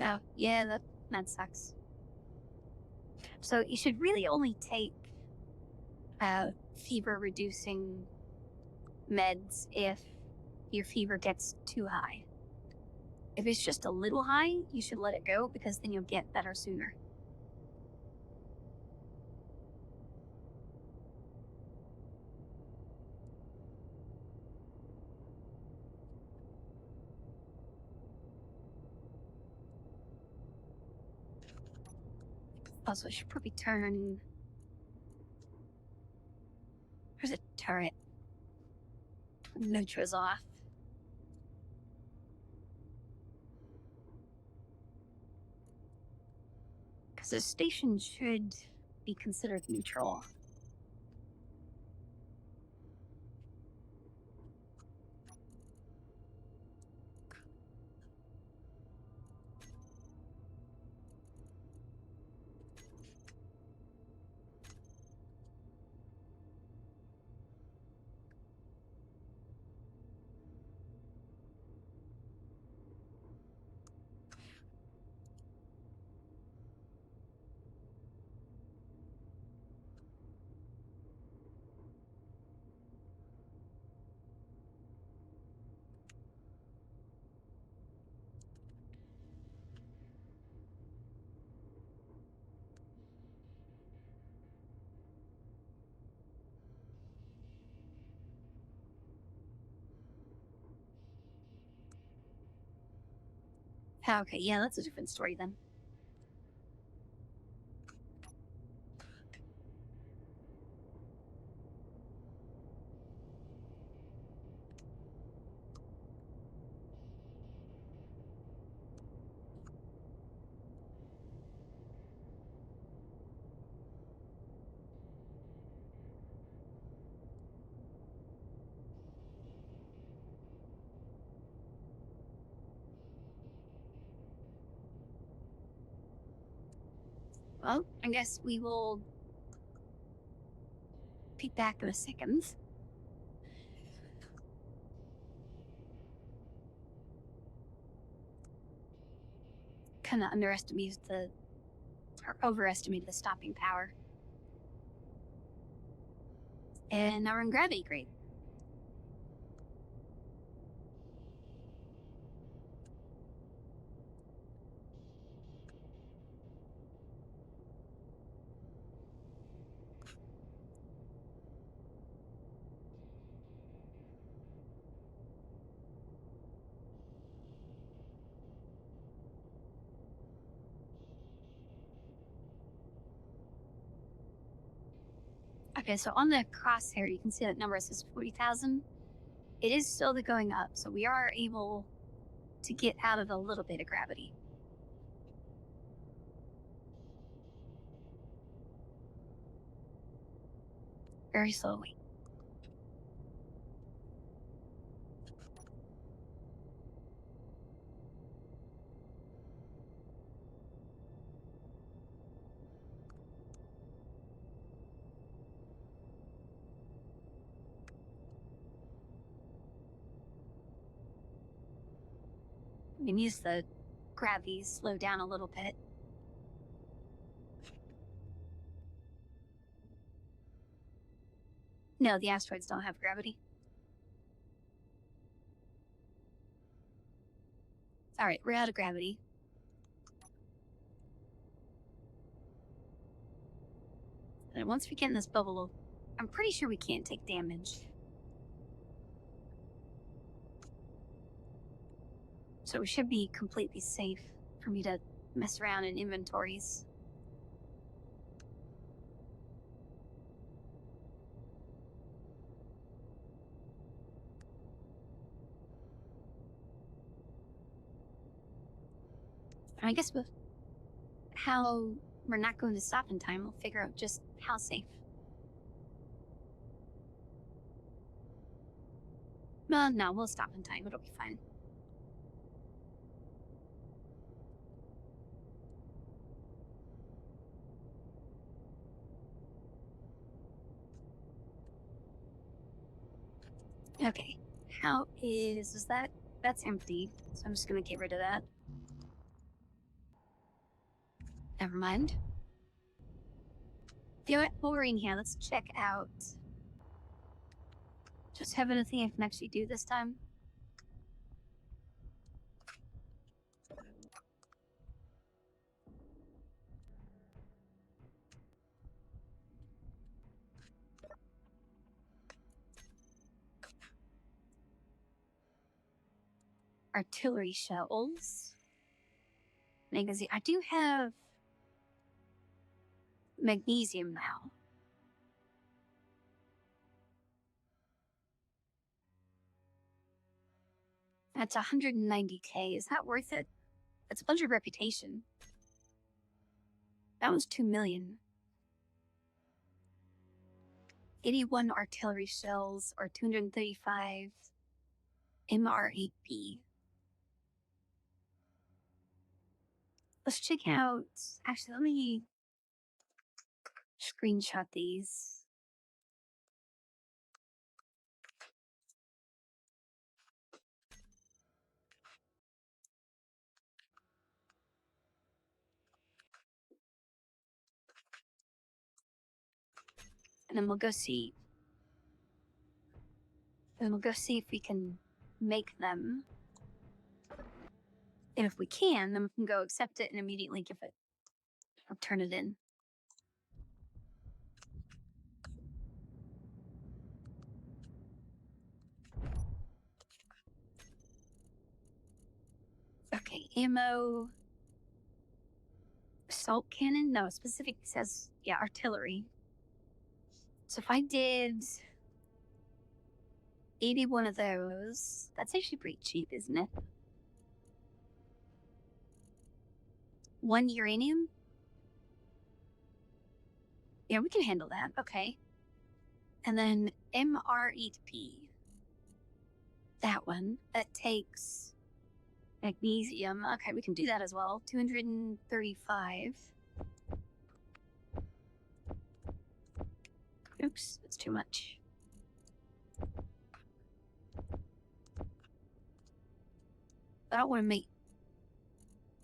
Oh, yeah, that sucks. So you should really only take fever-reducing meds if your fever gets too high. If it's just a little high, you should let it go because then you'll get better sooner. Also, I should probably turn... There's a turret. Neutro's off. Because the station should be considered neutral. Okay, yeah, that's a different story then. Well, I guess we will be back in a second. kind of underestimated or overestimated the stopping power. And now we're in gravity, great. Okay, so on the crosshair, you can see that number says 40,000. It is still going up, so we are able to get out of a little bit of gravity. Very slowly. We can use the gravity, slow down a little bit. No, the asteroids don't have gravity. All right, we're out of gravity. And once we get in this bubble, I'm pretty sure we can't take damage. So we should be completely safe for me to mess around in inventories. I guess with how we're not going to stop in time, we'll figure out just how safe. Well, no, we'll stop in time. It'll be fine. Okay. How is that? That's empty. So I'm just gonna get rid of that. Never mind. While we're in here, let's check out. Just have anything I can actually do this time. Artillery shells. Magazine. I do have magnesium now. That's 190k. Is that worth it? That's a bunch of reputation. That was 2 million. 81 artillery shells or 235 MR8B. Let's check out. Actually, let me screenshot these. And then we'll go see. And we'll go see if we can make them. And if we can, then we can go accept it and immediately give it or turn it in. Okay, ammo. Assault cannon? No, it specifically says, yeah, artillery. So if I did 81 of those, that's actually pretty cheap, isn't it? 1 uranium? Yeah, we can handle that. Okay. And then MR8P. That one. That takes magnesium. Okay, we can do that as well. 235. Oops, that's too much. I don't want to make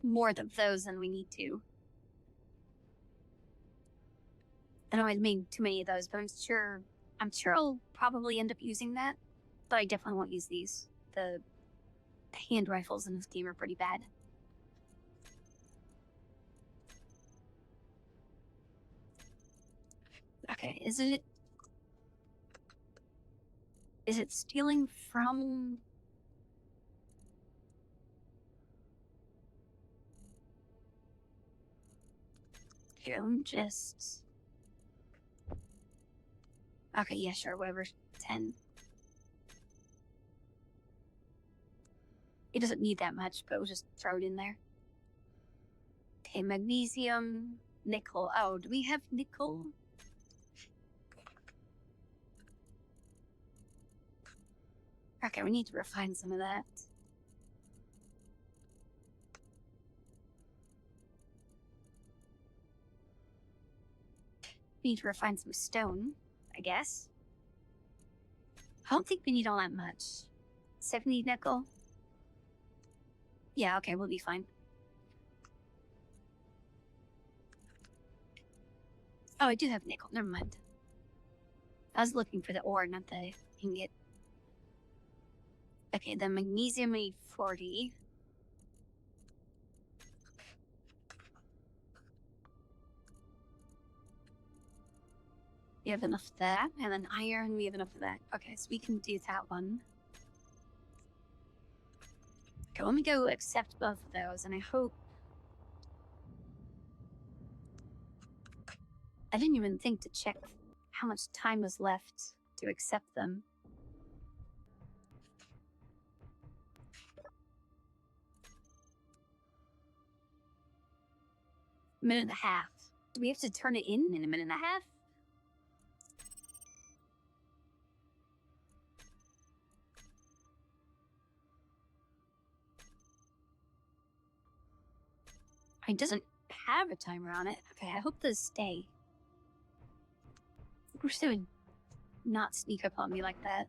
more of those than we need to. I don't know I made too many of those, but I'm sure I'll probably end up using that. But I definitely won't use these. The hand rifles in this game are pretty bad. Okay, is it stealing from... Here, let me just... Okay, yeah, sure, whatever. 10. It doesn't need that much, but we'll just throw it in there. Okay, magnesium, nickel. Oh, do we have nickel? Okay, we need to refine some of that. We need to refine some stone, I guess. I don't think we need all that much. 70 nickel? Yeah, okay, we'll be fine. Oh, I do have nickel. Never mind. I was looking for the ore, not the ingot. Okay, the magnesium 40. We have enough of that, and then iron, we have enough of that. Okay, so we can do that one. Okay, let me go accept both of those, and I hope... I didn't even think to check how much time was left to accept them. Minute and a half. Do we have to turn it in a minute and a half? It doesn't have a timer on it. Okay, I hope those stay. I wish they would not sneak up on me like that.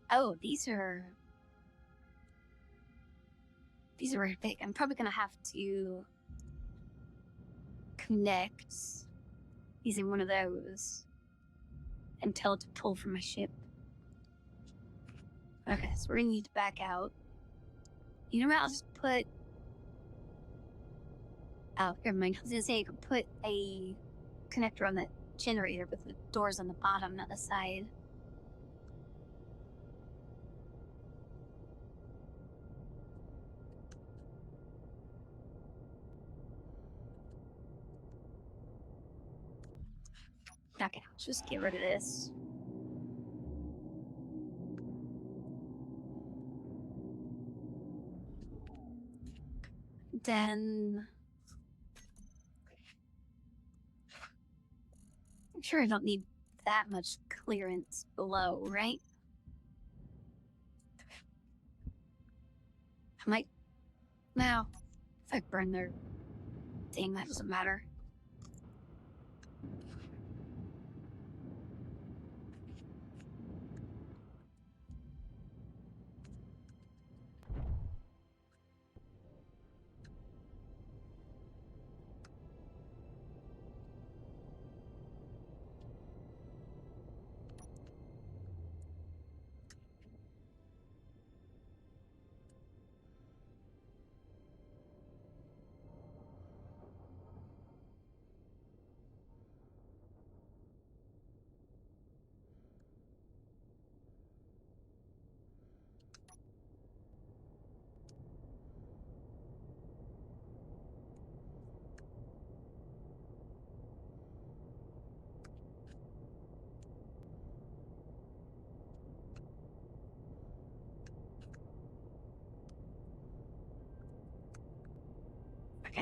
Oh, these are very big. I'm probably gonna have to connect using one of those and tell it to pull from my ship. Okay, so we're gonna need to back out. You know what? I'll just put... Oh, never mind. I was gonna say you could put a connector on that generator with the doors on the bottom, not the side. Okay, let's just get rid of this. Then... I'm sure I don't need that much clearance below, right? I might... No. If I burn their thing, that doesn't matter.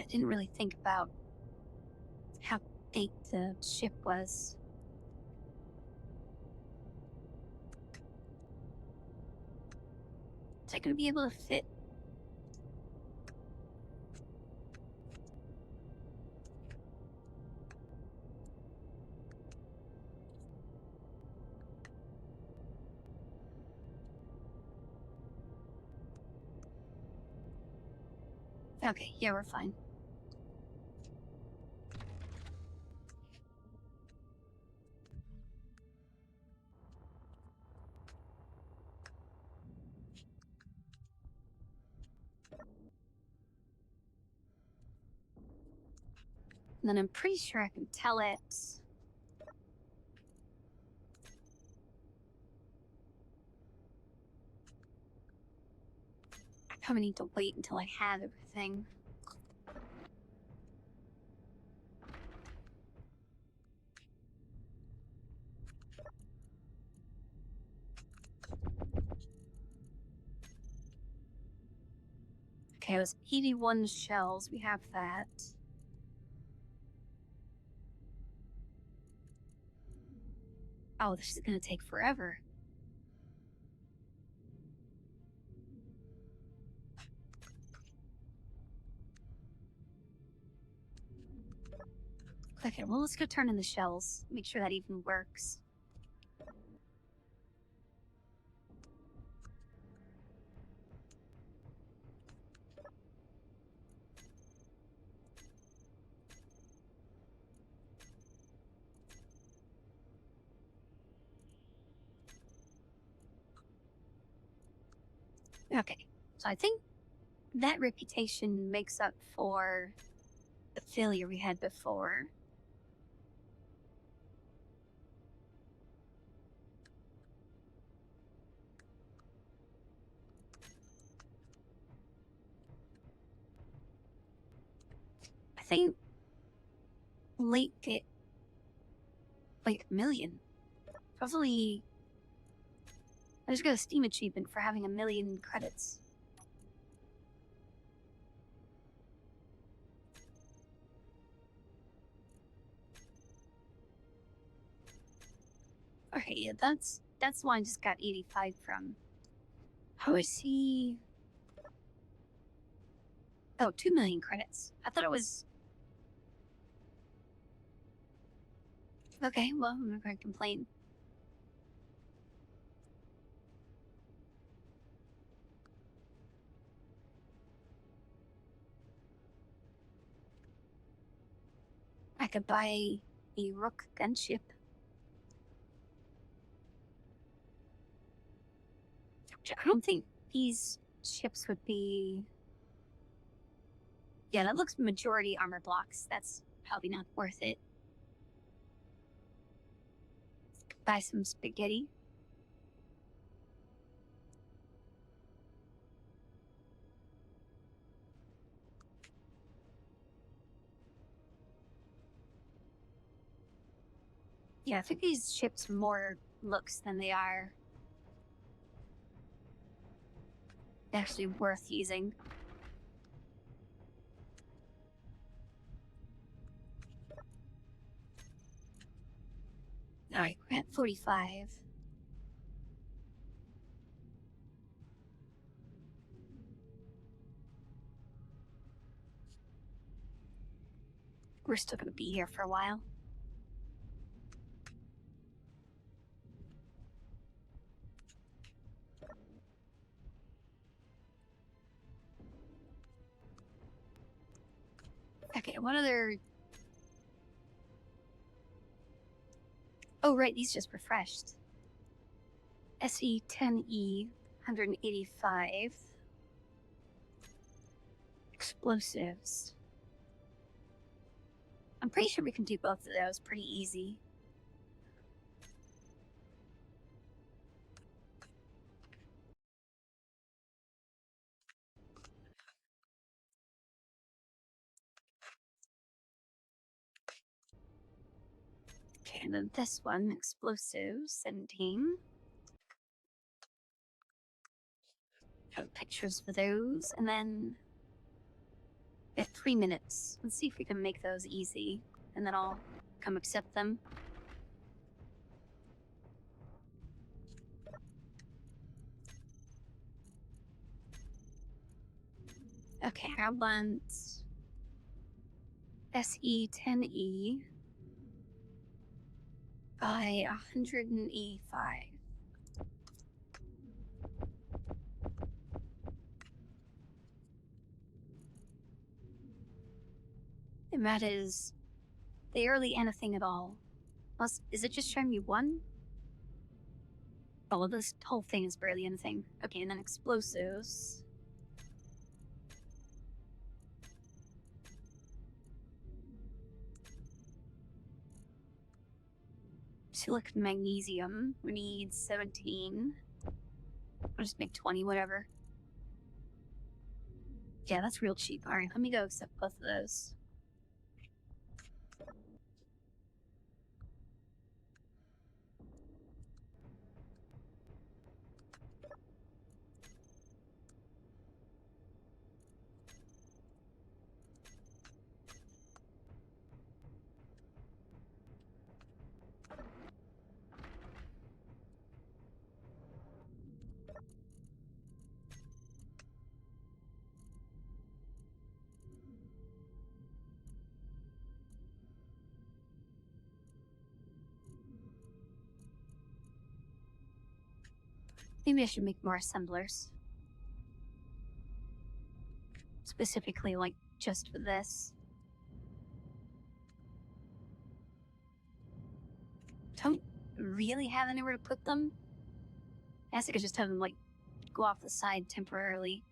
didn't really think about how big the ship was. Is I gonna be able to fit? Okay, yeah, we're fine. And then I'm pretty sure I can tell it. I probably need to wait until I have everything. Okay, it was 81 shells. We have that. Oh, this is gonna take forever. Okay, well, let's go turn in the shells. Make sure that even works. Okay, so I think that reputation makes up for the failure we had before. I think late get like a million. Probably I just got a Steam achievement for having 1,000,000 credits. Okay, yeah, that's the one I just got 85 from. How is he? Oh, 2,000,000 credits. I thought it was. Okay, well, I'm not gonna complain. I could buy a Rook gunship. I don't think these ships would be. Yeah, that looks majority armor blocks. That's probably not worth it. Buy some spaghetti. Yeah, I think these ships are more looks than they are actually worth using. Alright, we're at 45. We're still gonna be here for a while. Okay, what other... Oh, right, these just refreshed. SE-10E, 185. Explosives. I'm pretty sure we can do both of those pretty easy. Okay, and then this one, explosives, 17. Have pictures for those, and then We have 3 minutes. Let's see if we can make those easy, and then I'll come accept them. Okay, I want SE10E by 185. And that is barely anything at all. Plus, is it just showing me one? Oh, this whole thing is barely anything. Okay, and then explosives. Silicon magnesium. We need 17. I'll just make 20, whatever. Yeah, that's real cheap. Alright, let me go accept both of those. Maybe I should make more assemblers. Specifically, like, just for this. Don't really have anywhere to put them. I guess I could just have them, like, go off the side temporarily.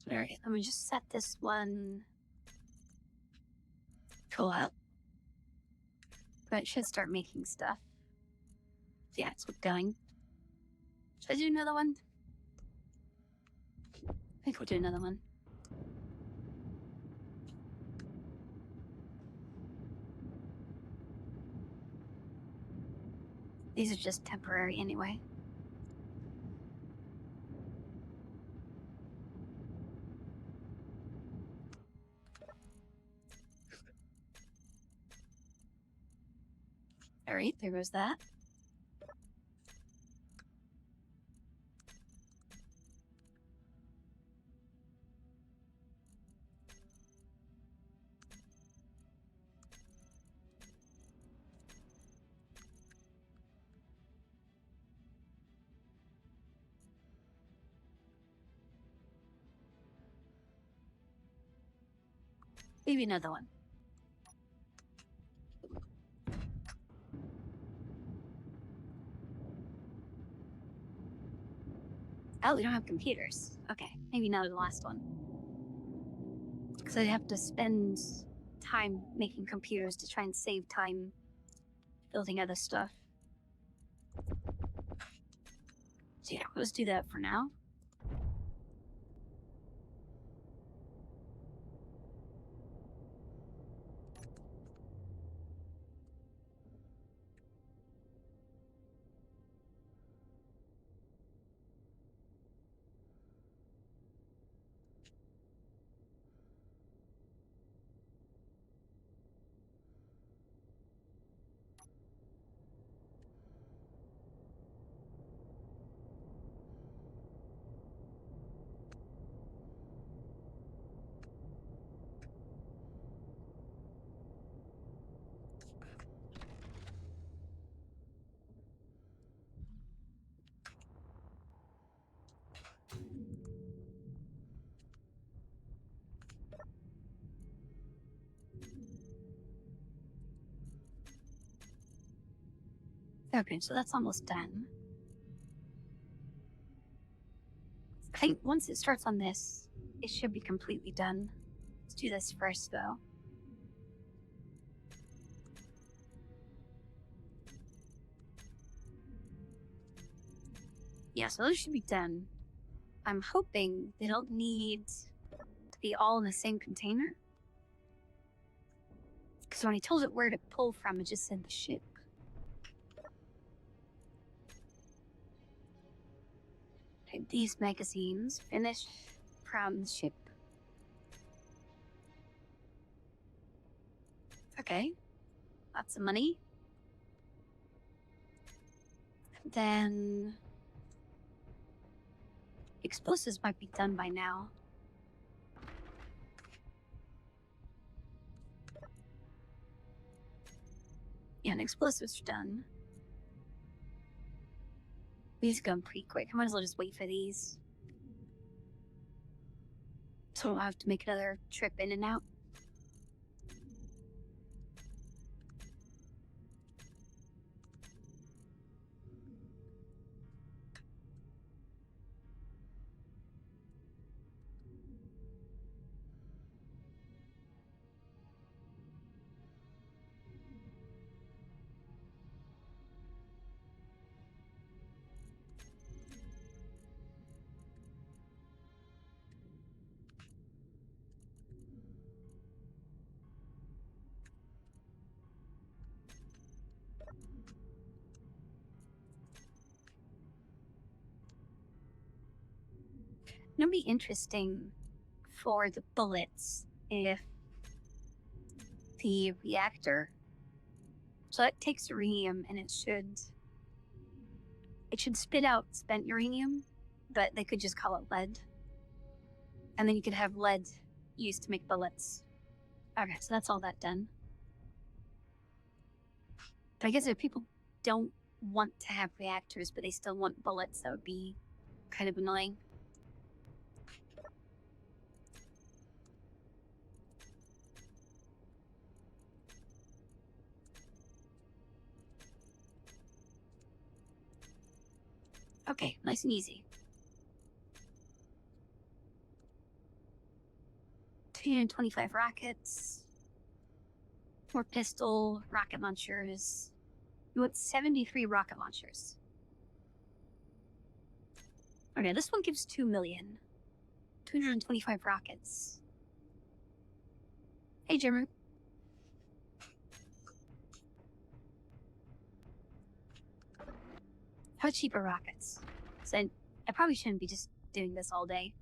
Alright, let me just set this one. Pull out. But it should start making stuff. Yeah, it's going. Should I do another one? I think we'll do another one. These are just temporary anyway. Alright, there goes that. Maybe another one. Oh, we don't have computers. Okay, maybe not the last one. Because I'd have to spend time making computers to try and save time building other stuff. So yeah, let's do that for now. Okay, so that's almost done. I think once it starts on this, it should be completely done. Let's do this first, though. Yeah, so those should be done. I'm hoping they don't need to be all in the same container. Because when I told it where to pull from, it just said the ship. Okay, these magazines finish from the ship. Okay, lots of money. Then explosives might be done by now. Yeah, and explosives are done. These go pretty quick. I might as well just wait for these. So I'll have to make another trip in and out. It'll be interesting for the bullets if the reactor, so that takes uranium and it should spit out spent uranium, but they could just call it lead. And then you could have lead used to make bullets. Okay, so that's all that done. But I guess if people don't want to have reactors, but they still want bullets, that would be kind of annoying. Okay, nice and easy. 225 rockets. More pistol, rocket launchers. You want 73 rocket launchers. Okay, this one gives 2 million. 225 rockets. Hey, Jimmer. How cheap are rockets? So I probably shouldn't be just doing this all day.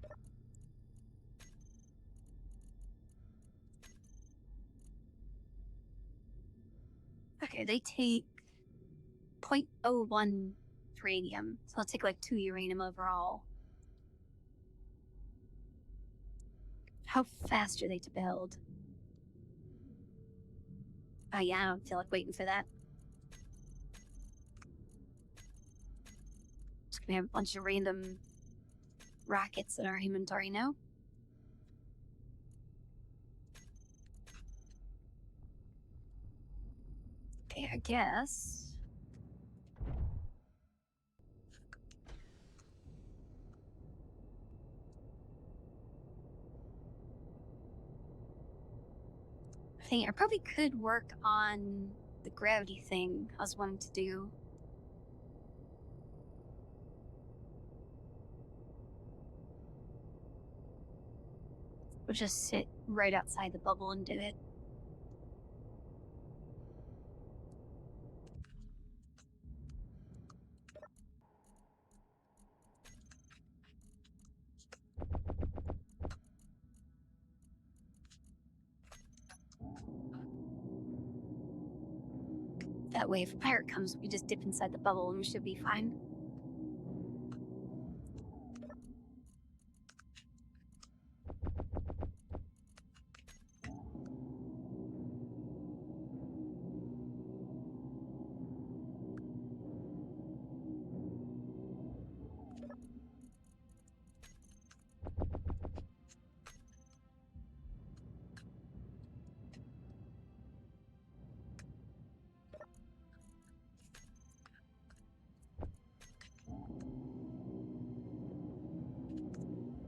Okay, they take 0.01 uranium, so I'll take like 2 uranium overall. How fast are they to build? Oh yeah, I don't feel like waiting for that. Just gonna have a bunch of random rockets in our inventory now. Okay, I guess. I think I probably could work on the gravity thing I was wanting to do. We'll just sit right outside the bubble and do it. That way, if a pirate comes, we just dip inside the bubble and we should be fine.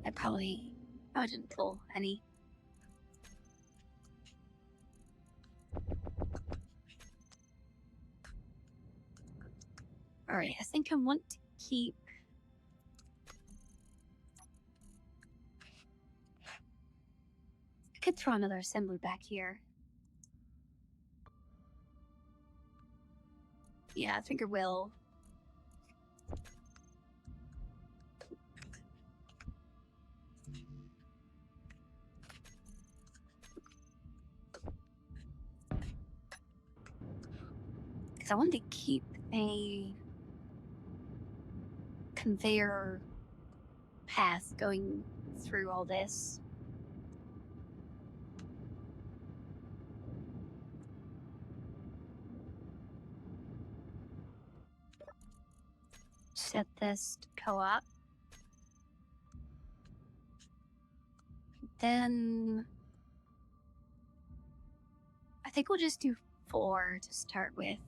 I didn't pull any. Alright, I think I want to keep... I could throw another assembly back here. Yeah, I think I will. Because I want to keep a conveyor path going through all this. Set this to co-op. Then I think we'll just do 4 to start with.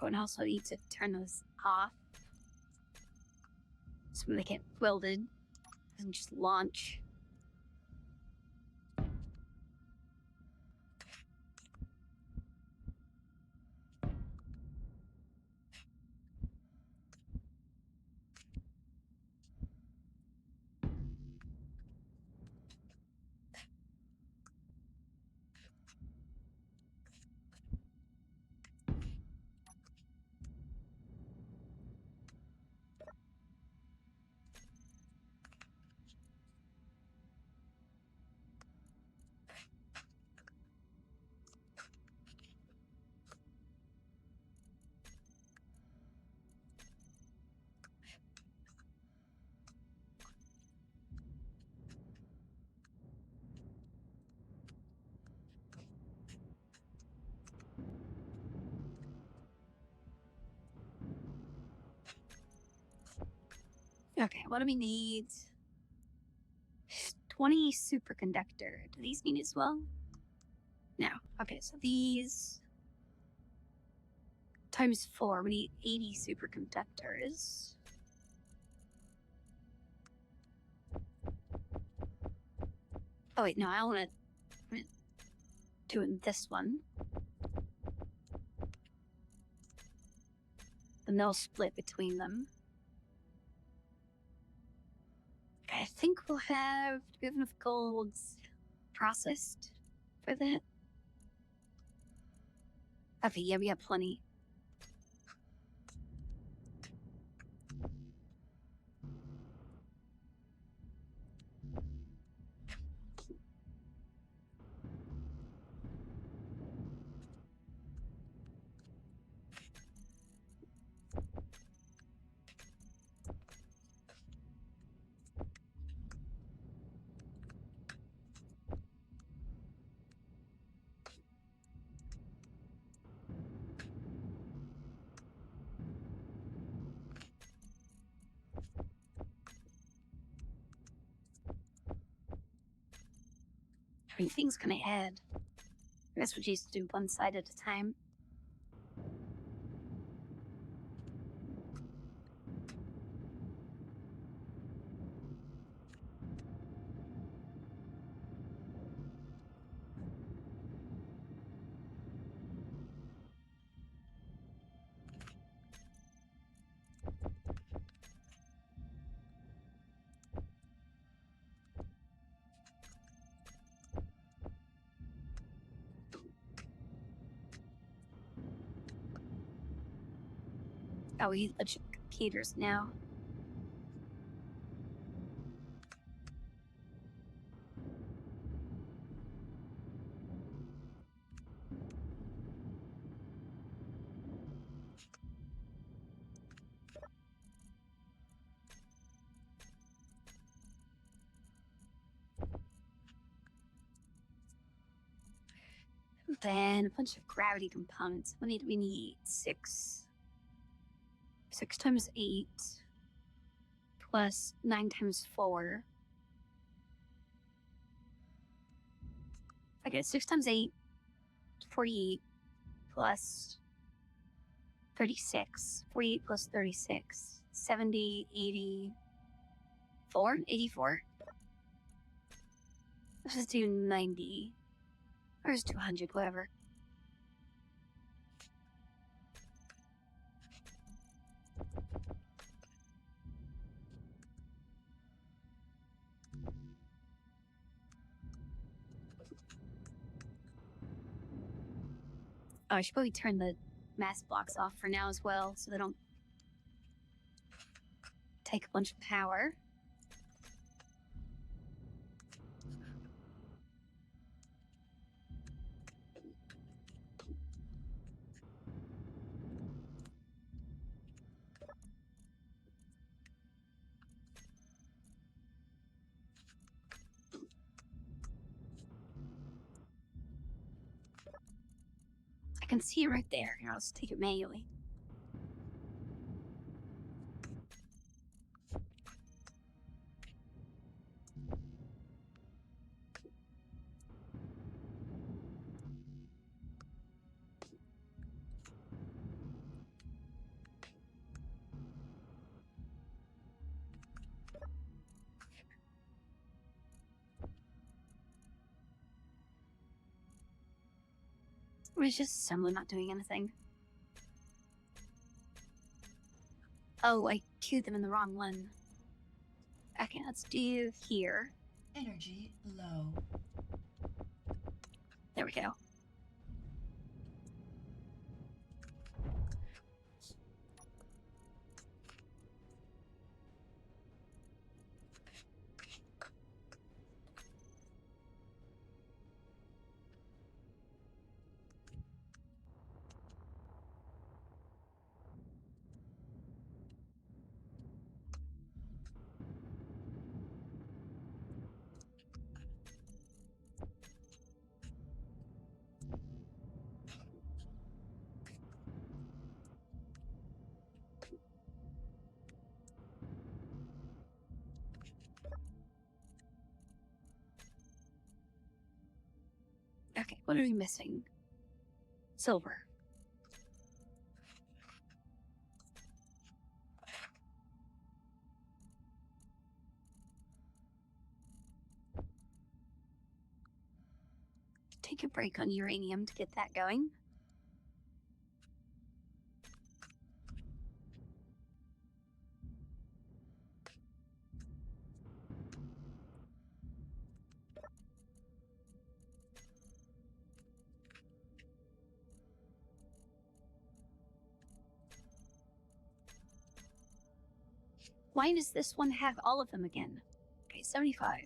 Oh, and also need to turn those off so when they get welded, it doesn't just launch. Okay, what do we need? 20 superconductor. Do these need as well? No. Okay, so these times 4, we need 80 superconductors. Oh wait, no, I want to do it in this one. Then they'll split between them. I think we'll have enough golds processed for that. Okay, yeah, we have plenty. Everything's gonna add. I guess we just do one side at a time. Oh, we legit computers now. Then a bunch of gravity components. We need 6. 6 times 8 plus 9 times 4. Okay, 6 times 8, 48 plus 36. 48 plus 36. 70, 84? 84? Let's just do 90. Or just 200, whatever. Oh, I should probably turn the mass blocks off for now as well, so they don't take a bunch of power. I can see it right there. Here, I'll just take it manually. Or it's just someone not doing anything. Oh, I queued them in the wrong one. Okay, let's do here. Energy low. There we go. Okay, what are we missing? Silver. Take a break on uranium to get that going. Why does this one have all of them again? Okay, 75.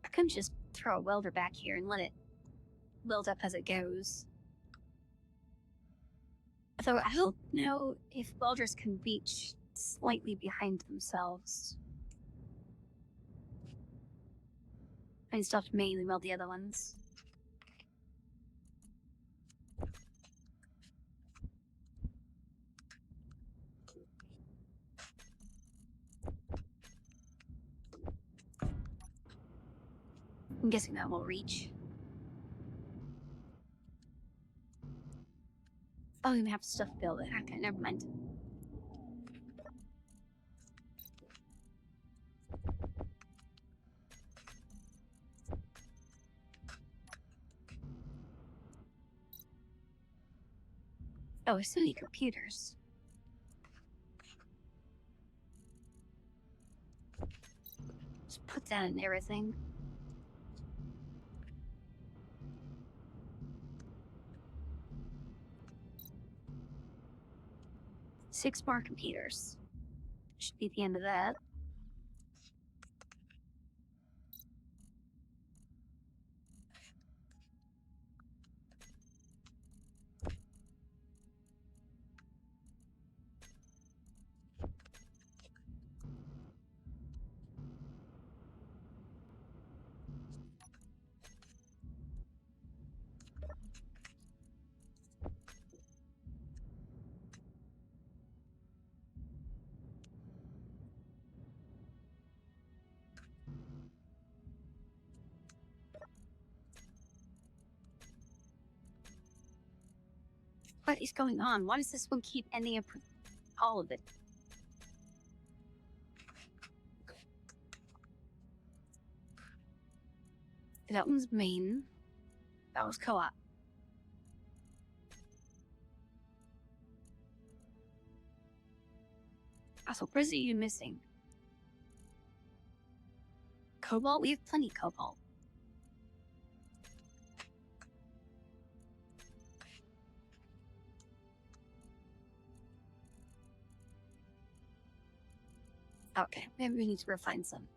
I couldn't just throw a welder back here and let it weld up as it goes. Though I don't know if welders can reach slightly behind themselves. I still have to manually weld the other ones. I'm guessing that will reach. Oh, we have stuff built. Okay, never mind. Oh, there's so many computers. Just put that in everything. Six more computers. Should be the end of that. What is going on? Why does this one keep ending up with all of it? That one's main. That was co-op. Also, what are you missing? Cobalt? We have plenty of cobalt. Okay, maybe we need to refine some.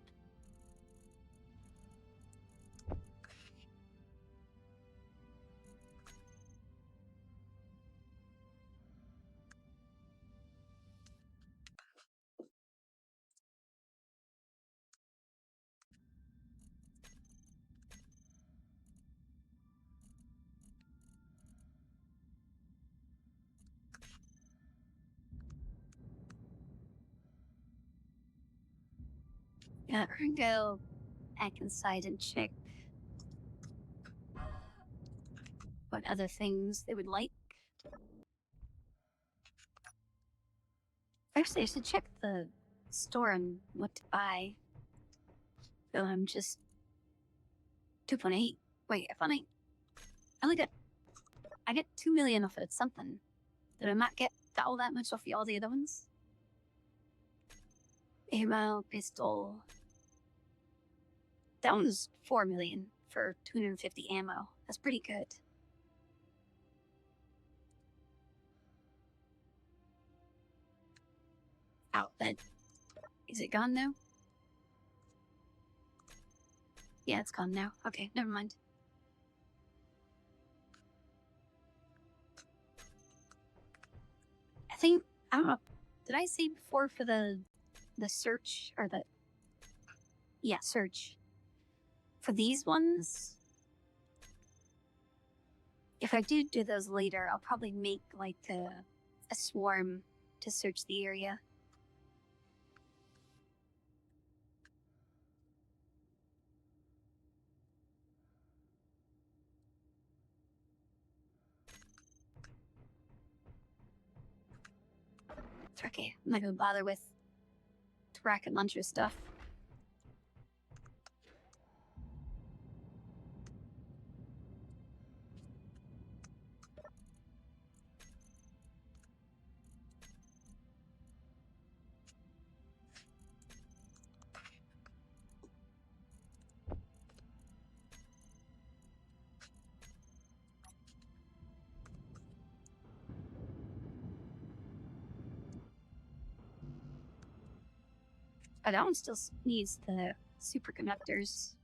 Yeah, we're gonna go back inside and check what other things they would like. Actually, I should check the store on what to buy. So I'm just 2.8. Wait, if I only I get 2 million off it, something. Did I not get all that much off all the other ones? Ammo, pistol. That one's 4 million for 250 ammo. That's pretty good. Outfit. Is it gone now? Yeah, it's gone now. Okay, never mind. I think, I don't know, did I say before for the search, or the, yeah, search. For these ones, if I do those later, I'll probably make like a swarm to search the area. It's okay, I'm not gonna bother with rocket launcher stuff. But that one still needs the superconductors.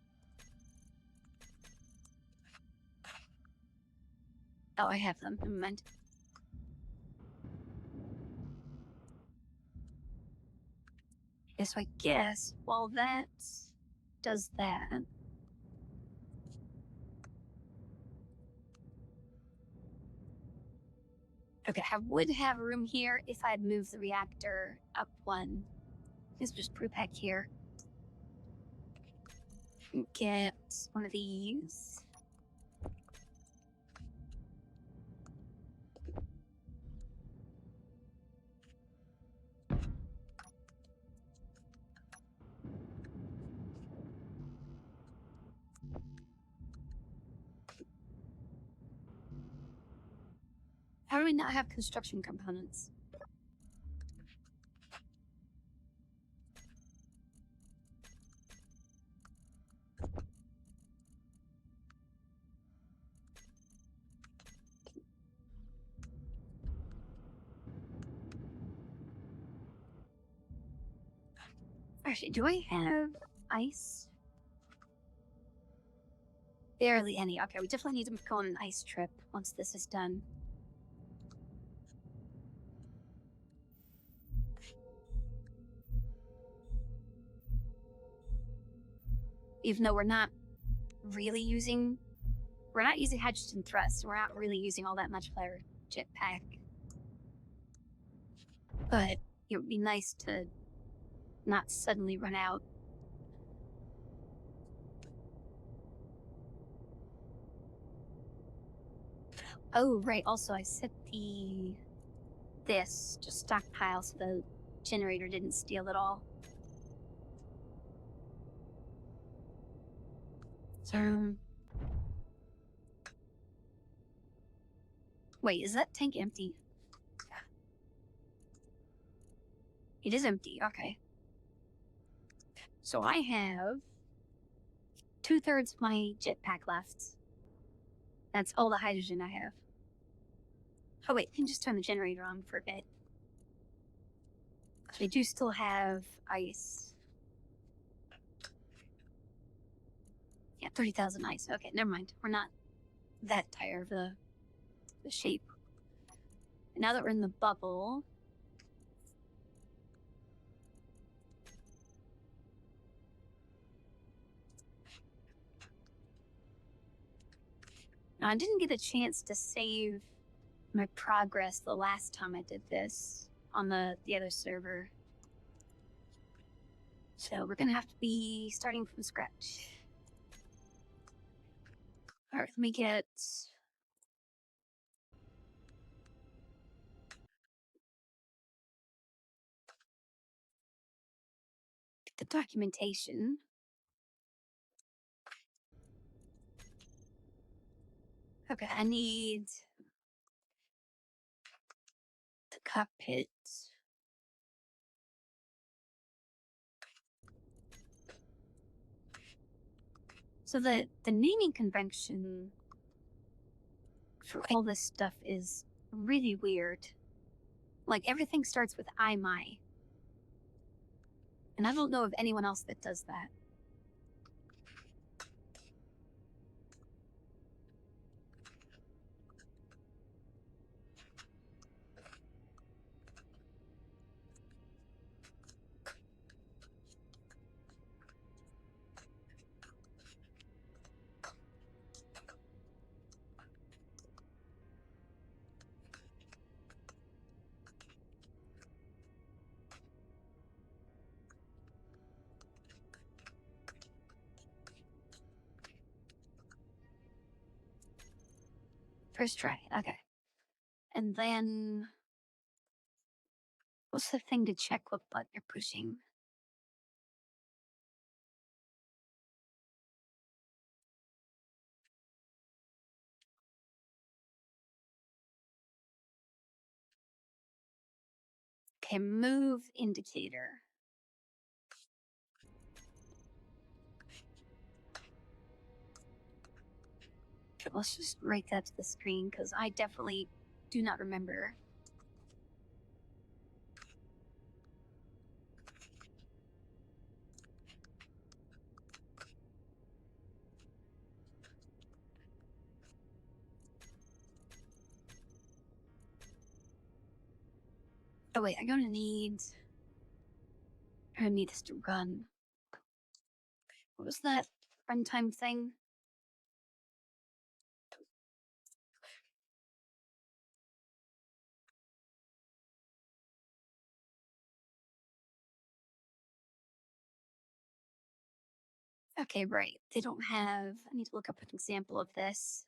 Oh, I have them. Never mind. Yeah, so I guess while that does that, okay, I would have room here if I'd moved the reactor up one. Let's just brew back here. get one of these. How do we not have construction components? Actually, do I have ice? Barely any. Okay, we definitely need to go on an ice trip once this is done. Even though we're not using hydrogen thrust, we're not really using all that much of our jetpack. But it would be nice to not suddenly run out. Oh, right. Also, I set this to stockpile so the generator didn't steal it all. So, wait, is that tank empty? It is empty. Okay. So I have 2/3 of my jetpack left. That's all the hydrogen I have. Oh wait, I can just turn the generator on for a bit. So I do still have ice. Yeah, 30,000 ice. Okay, never mind. We're not that tired of the shape. And now that we're in the bubble, now, I didn't get a chance to save my progress the last time I did this on the other server. So we're gonna have to be starting from scratch. Alright, let me get the documentation. Okay, I need the cockpit. So the naming convention for all this stuff is really weird. Like, everything starts with I, my. And I don't know of anyone else that does that. First try, okay. And then, what's the thing to check what button you're pushing? Okay, move indicator. Okay, let's just write that to the screen because I definitely do not remember. Oh wait, I'm gonna need this to run. What was that runtime thing? Okay, right. They don't have. I need to look up an example of this.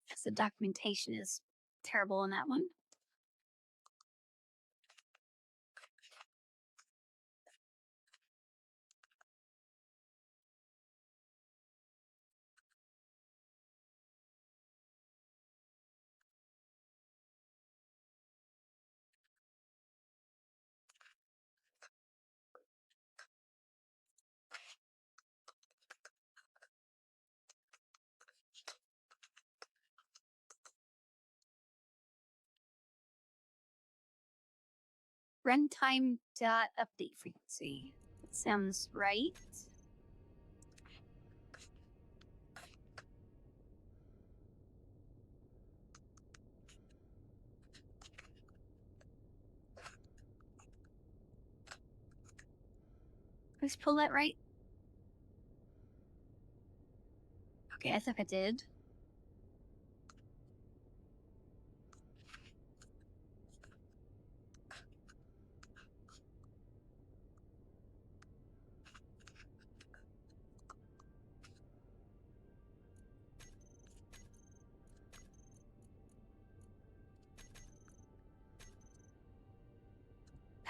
Because the documentation is terrible in that one. Runtime dot update frequency. That sounds right. Let's pull that right. Okay, I think I did.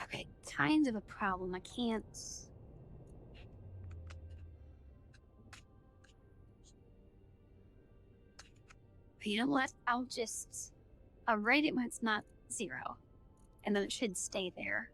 Okay, kind of a problem. I can't. You know what? I'll write it when it's not 0. And then it should stay there.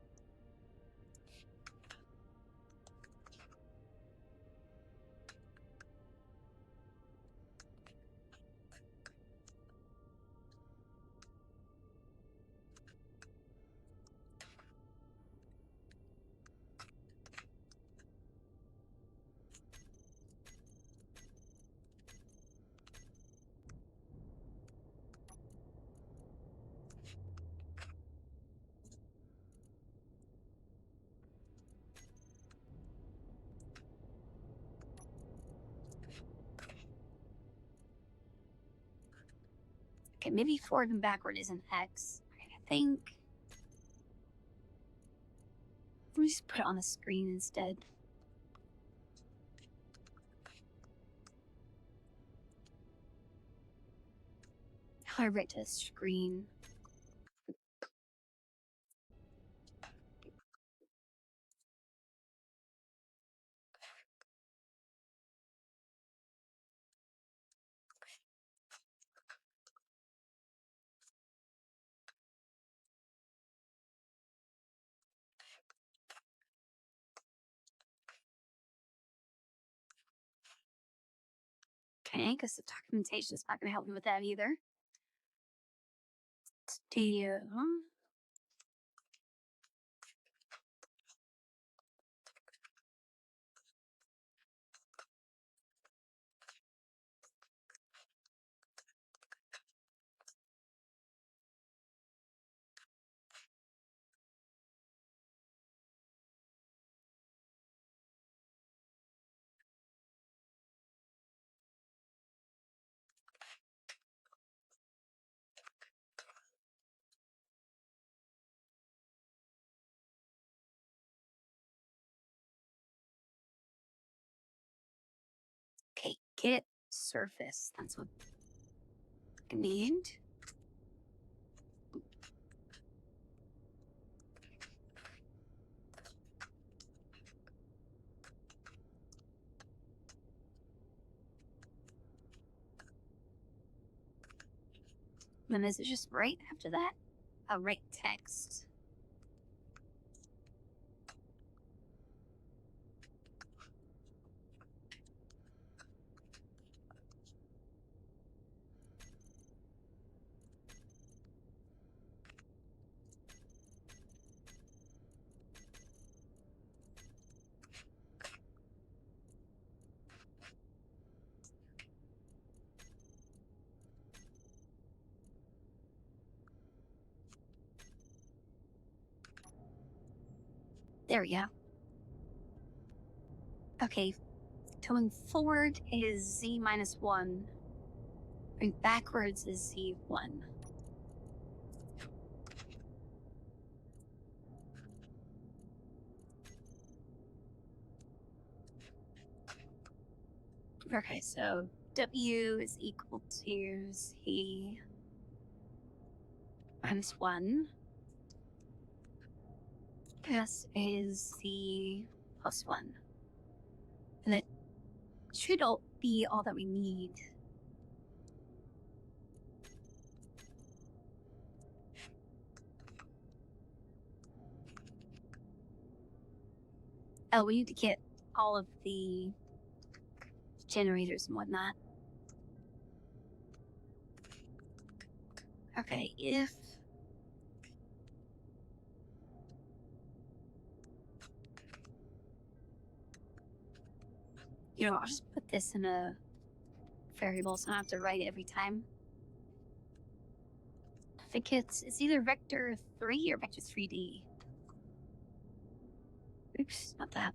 Okay, maybe forward and backward isn't X. I think. Let me just put it on the screen instead. How do I write to the screen? Okay, because the documentation is not going to help me with that either. Studio. Okay, get surface. That's what I need. Then is it just right after that? I'll write text. There we go. Okay, going forward is Z minus 1. Going backwards is Z1. Okay, so W is equal to C minus 1. S is C plus 1. And it should all be all that we need. Oh, we need to get all of the generators and whatnot. Okay, if... You know, I'll just put this in a variable so I don't have to write it every time. I think it's either vector 3 or vector 3D. Oops, not that.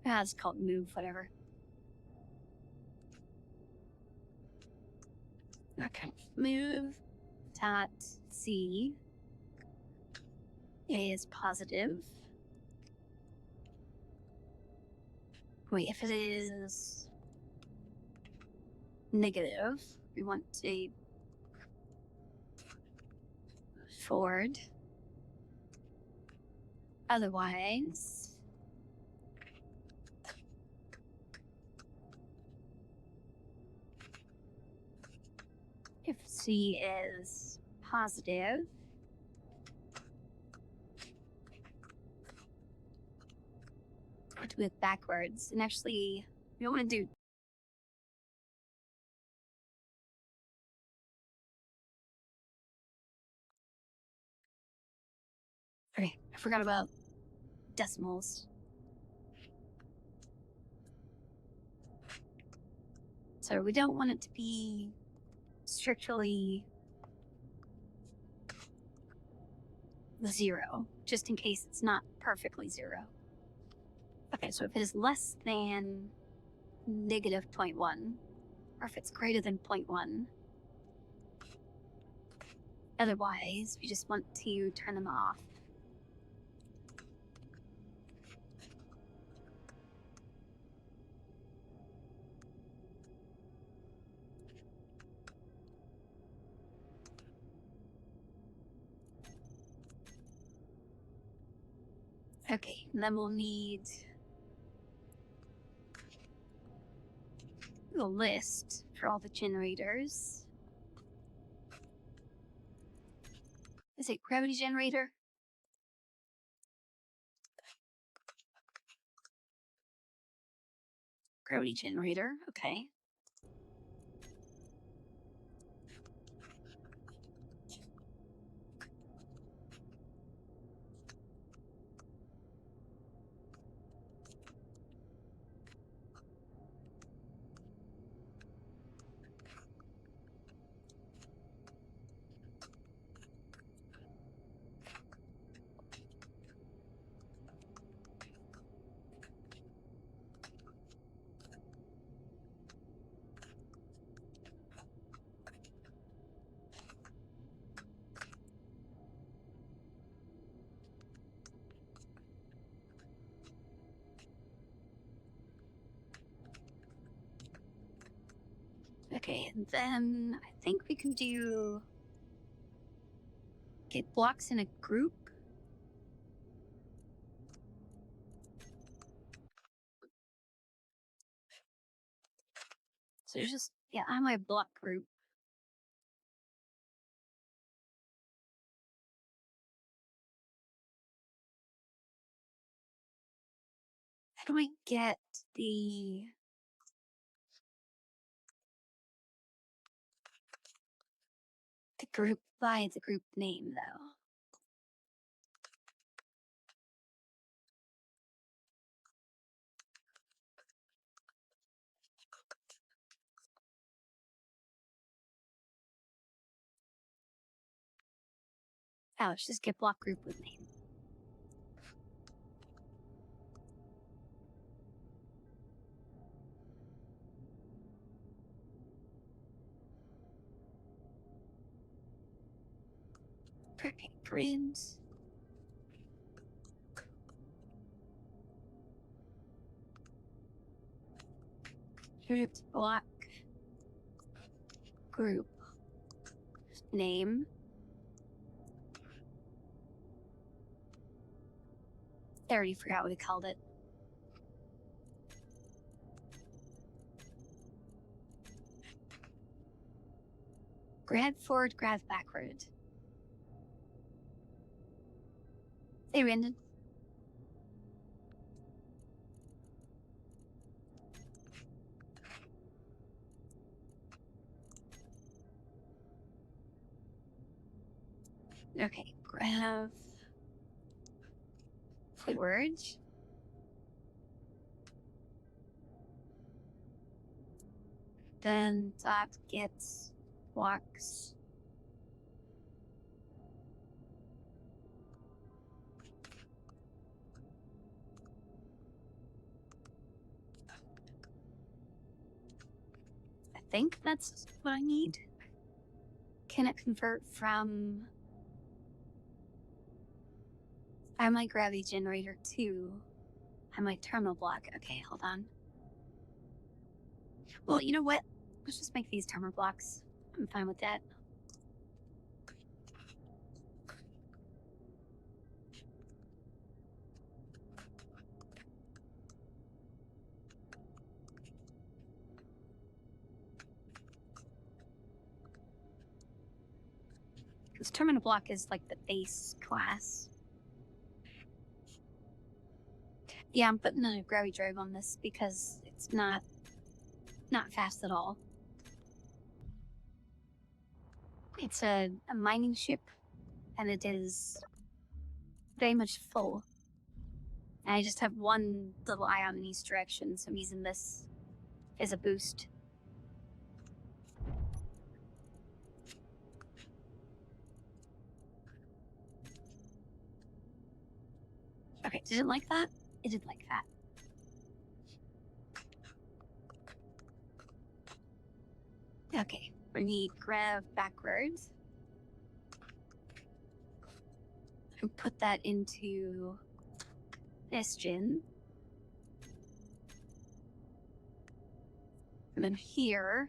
Ah, it's called move, whatever. Okay, move dot C is positive. Wait, if it is negative, we want to forward. Otherwise, if C is positive, we'll do it backwards. And actually, we don't want to do... Okay, I forgot about decimals. So we don't want it to be strictly 0, just in case it's not perfectly 0. Okay, so if it is less than negative 0.1, or if it's greater than 0.1, otherwise, we just want to turn them off. Okay, and then we'll need a list for all the generators. Is it gravity generator? Gravity generator, okay. Okay, and then I think we can do get blocks in a group. So there's just, yeah, I'm my block group. How do I get the group by the group name, though? Oh, let's just get block group with name. Okay, grid. Grouped block. Group. Name. I already forgot what we called it. Grad forward, grad backward. Hey, Brandon. Okay, grav forward. Then dot gets walks. I think that's what I need. Can it convert from my gravity generator to my terminal block? Okay, hold on. Well, you know what? Let's just make these terminal blocks. I'm fine with that. Because terminal block is like the base class. Yeah, I'm putting a gravity drive on this because it's not fast at all. It's a mining ship, and it is very much full. And I just have one little ion in each direction, so I'm using this as a boost. Okay, did it like that? It did like that. Okay, we need grav backwards. And put that into this gen. And then here,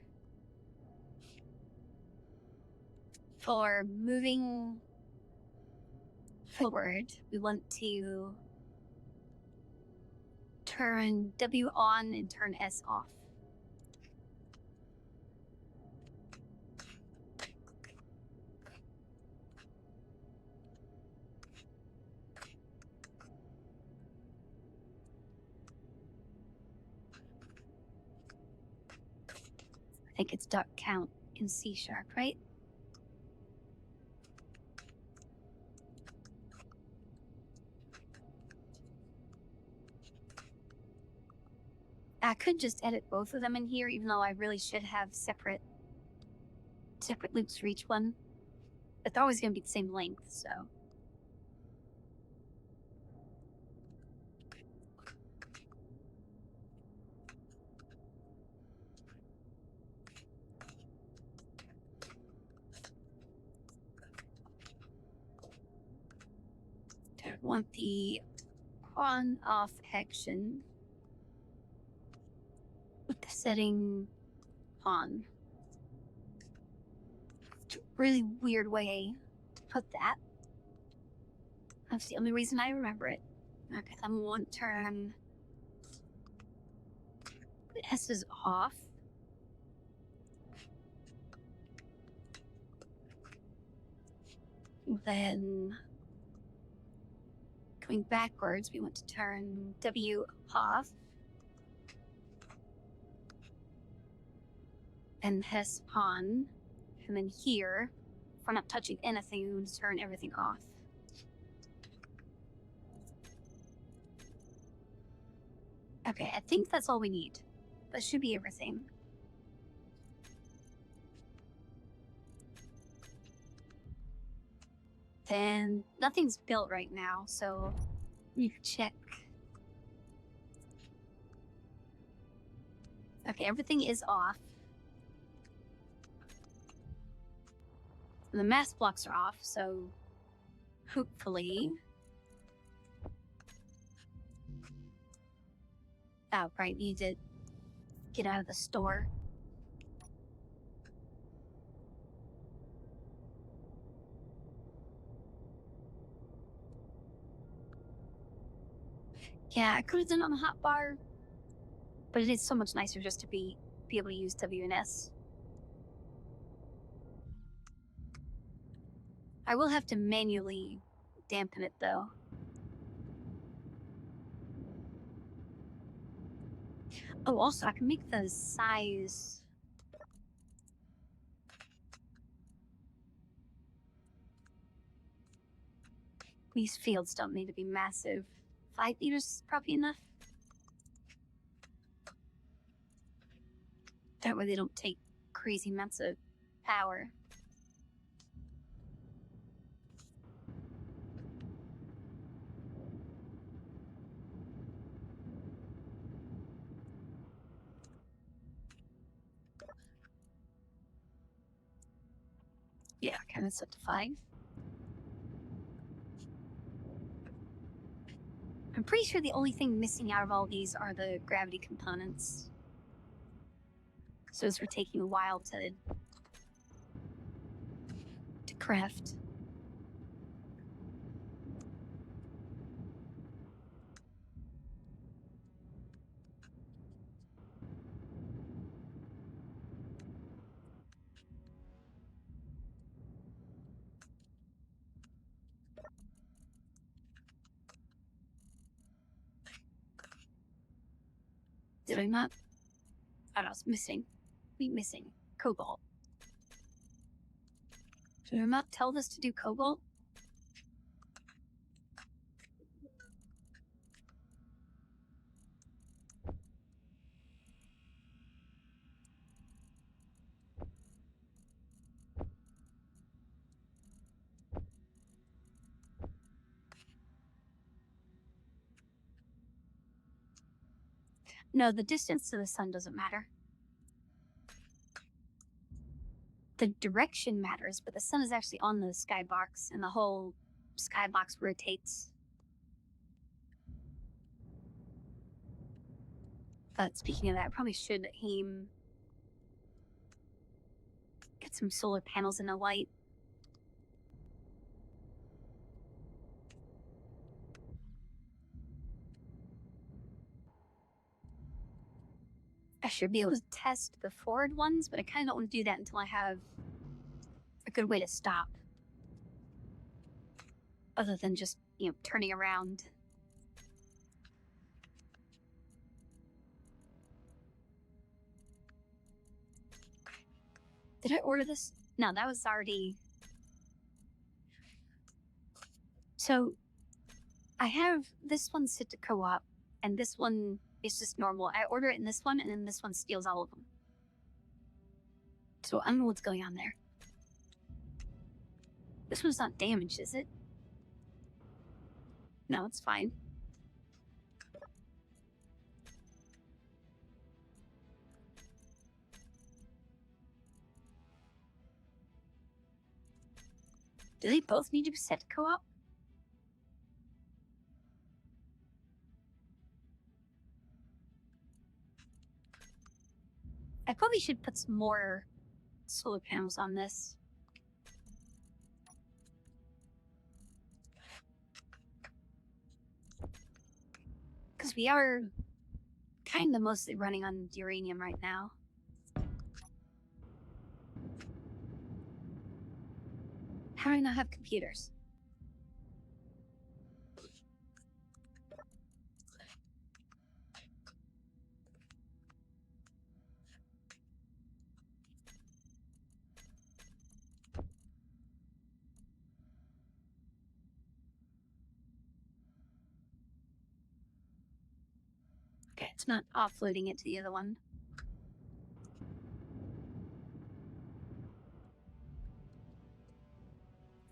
for moving forward, we want to turn W on and turn S off. I think it's dot count in C#, right? I could just edit both of them in here, even though I really should have separate loops for each one. But they're always going to be the same length, so. I want the on-off action with the setting on. It's a really weird way to put that. That's the only reason I remember it. Okay, I'm going to turn S is off. Then going backwards, we want to turn W off. And S on. And then here, if we're not touching anything, we want to turn everything off. Okay, I think that's all we need. That should be everything. Then nothing's built right now, so you can check. Okay, everything is off. And the mass blocks are off, so hopefully... Oh, right, we need to get out of the store. Yeah, I could have done it on the hotbar, but it is so much nicer just to be able to use WNS. I will have to manually dampen it, though. Oh, also, I can make the size... These fields don't need to be massive. 5 meters is probably enough. That way they don't take crazy amounts of power. Yeah, kind of set to 5. I'm pretty sure the only thing missing out of all these are the gravity components. So those were taking a while to craft. Did I not? I was missing. We missing cobalt. Did I not tell this to do cobalt? No, the distance to the sun doesn't matter. The direction matters, but the sun is actually on the skybox, and the whole skybox rotates. But speaking of that, I probably should aim... get some solar panels in the light. I should be able to test the forward ones, but I kind of don't want to do that until I have a good way to stop. Other than just, turning around. Did I order this? No, that was already... So, I have this one set to co-op, and this one is just normal. I order it in this one, and then this one steals all of them. So I don't know what's going on there. This one's not damaged, is it? No, it's fine. Do they both need to be set to co-op? I probably should put some more solar panels on this. Because we are kind of mostly running on uranium right now. How do I not have computers? Okay, it's not offloading it to the other one.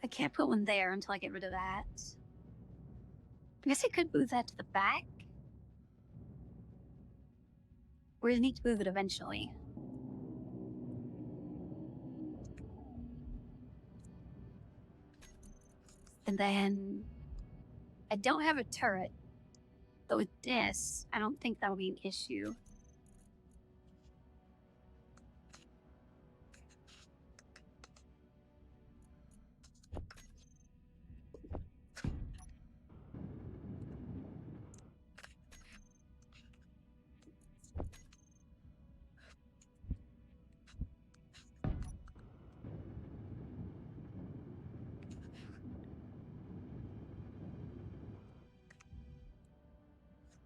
I can't put one there until I get rid of that. I guess I could move that to the back. Or I need to move it eventually. And then I don't have a turret, but with this, I don't think that'll be an issue.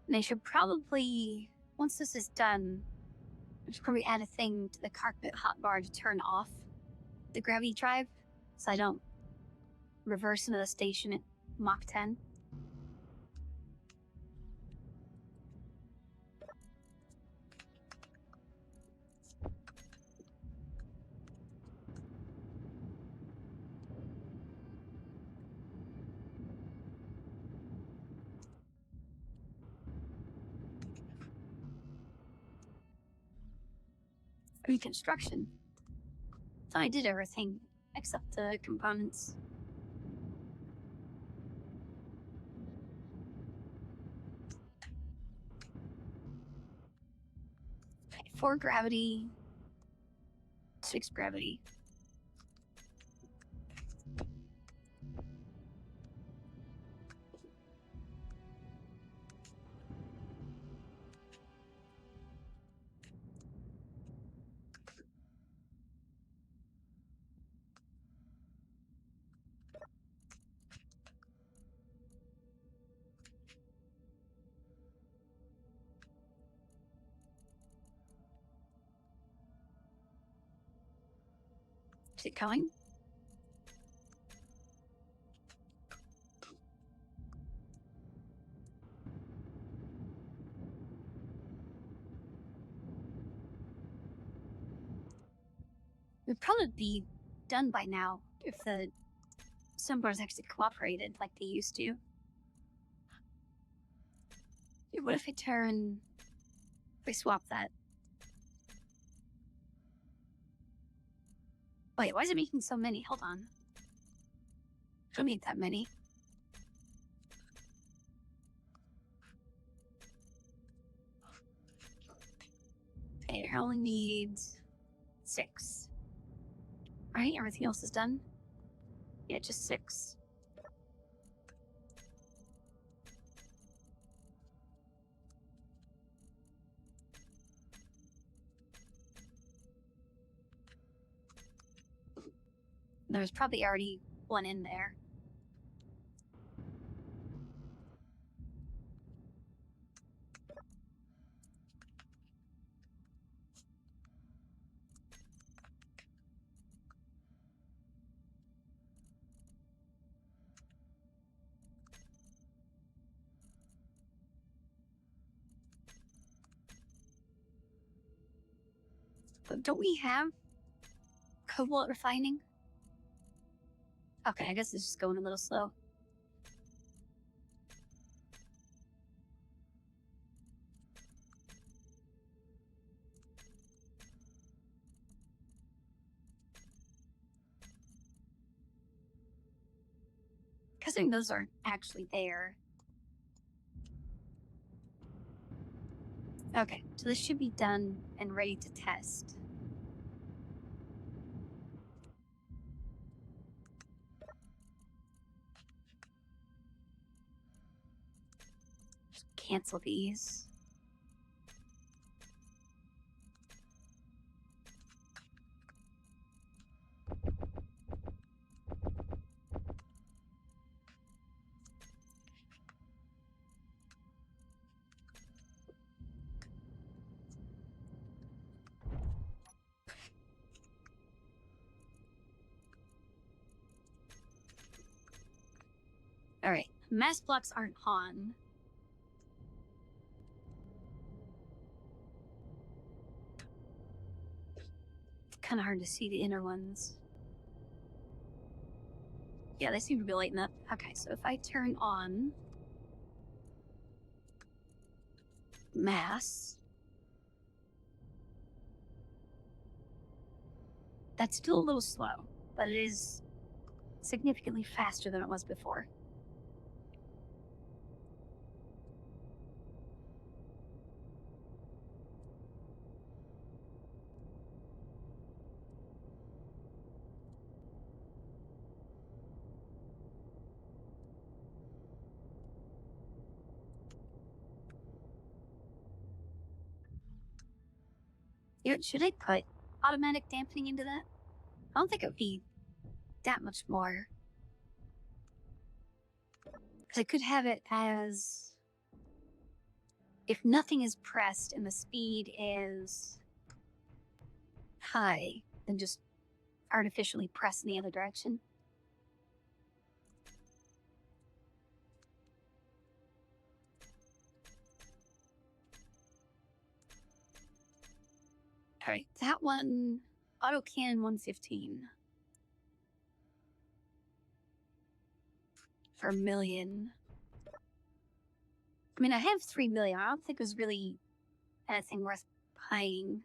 And I should probably, once this is done, I should probably add a thing to the cockpit hotbar to turn off the gravity drive so I don't reverse into the station at Mach 10. Reconstruction. So I did everything except the components. Okay, 4 gravity, 6 gravity. Is it going? It would probably be done by now if the assemblers actually cooperated like they used to. Dude, what if I turn... If I swap that? Wait, why is it making so many? Hold on. Don't need that many. Okay, I only need 6. Right, everything else is done? Yeah, just 6. There's probably already one in there. But don't we have cobalt refining? Okay, I guess it's just going a little slow. Considering those aren't actually there. Okay, so this should be done and ready to test. Just cancel these. Alright, mass blocks aren't on. It's kind of hard to see the inner ones. Yeah, they seem to be lighting up. Okay, so if I turn on mass, that's still a little slow, but it's significantly faster than it was before. Should I put automatic dampening into that? I don't think it would be that much more. Because I could have it as if nothing is pressed and the speed is high, then just artificially press in the other direction. Alright, that one, auto cannon 115. For 1 million. I mean, I have 3 million. I don't think it was really anything worth buying.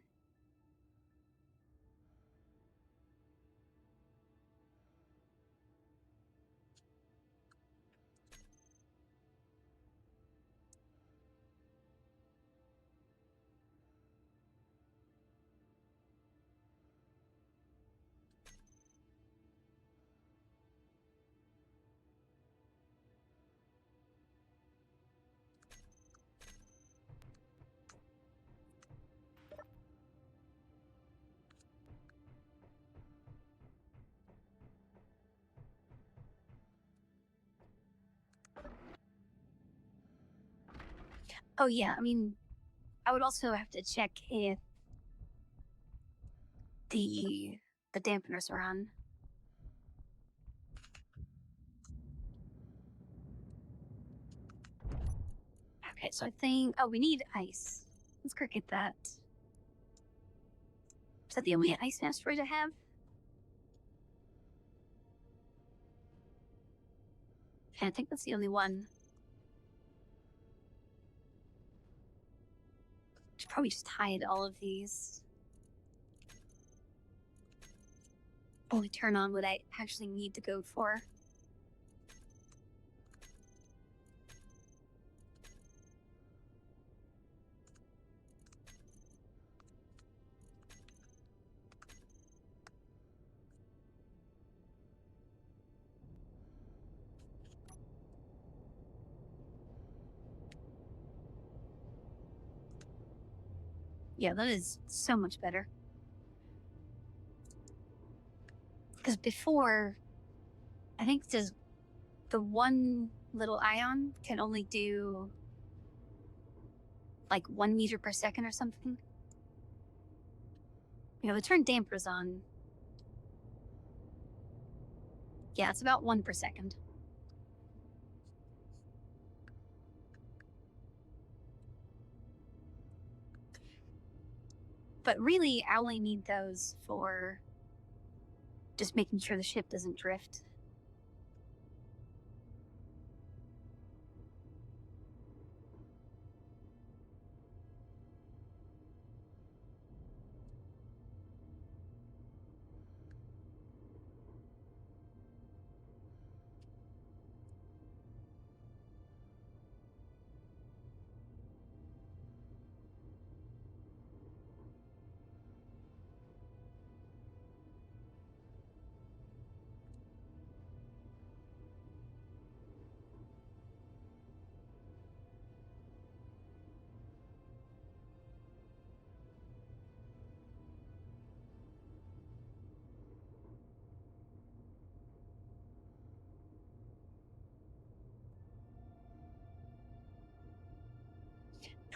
Oh yeah, I mean, I would also have to check if the dampeners are on. Okay, so I think, oh, we need ice. Let's go get that. Is that the only ice asteroid I have? Okay, I think that's the only one. Should probably just hide all of these. Only turn on what I actually need to go for. Yeah, that is so much better. Because before, I think just the one little ion can only do like 1 meter per second or something. You know, the turn dampers on. Yeah, it's about 1 per second. But really, I only need those for just making sure the ship doesn't drift.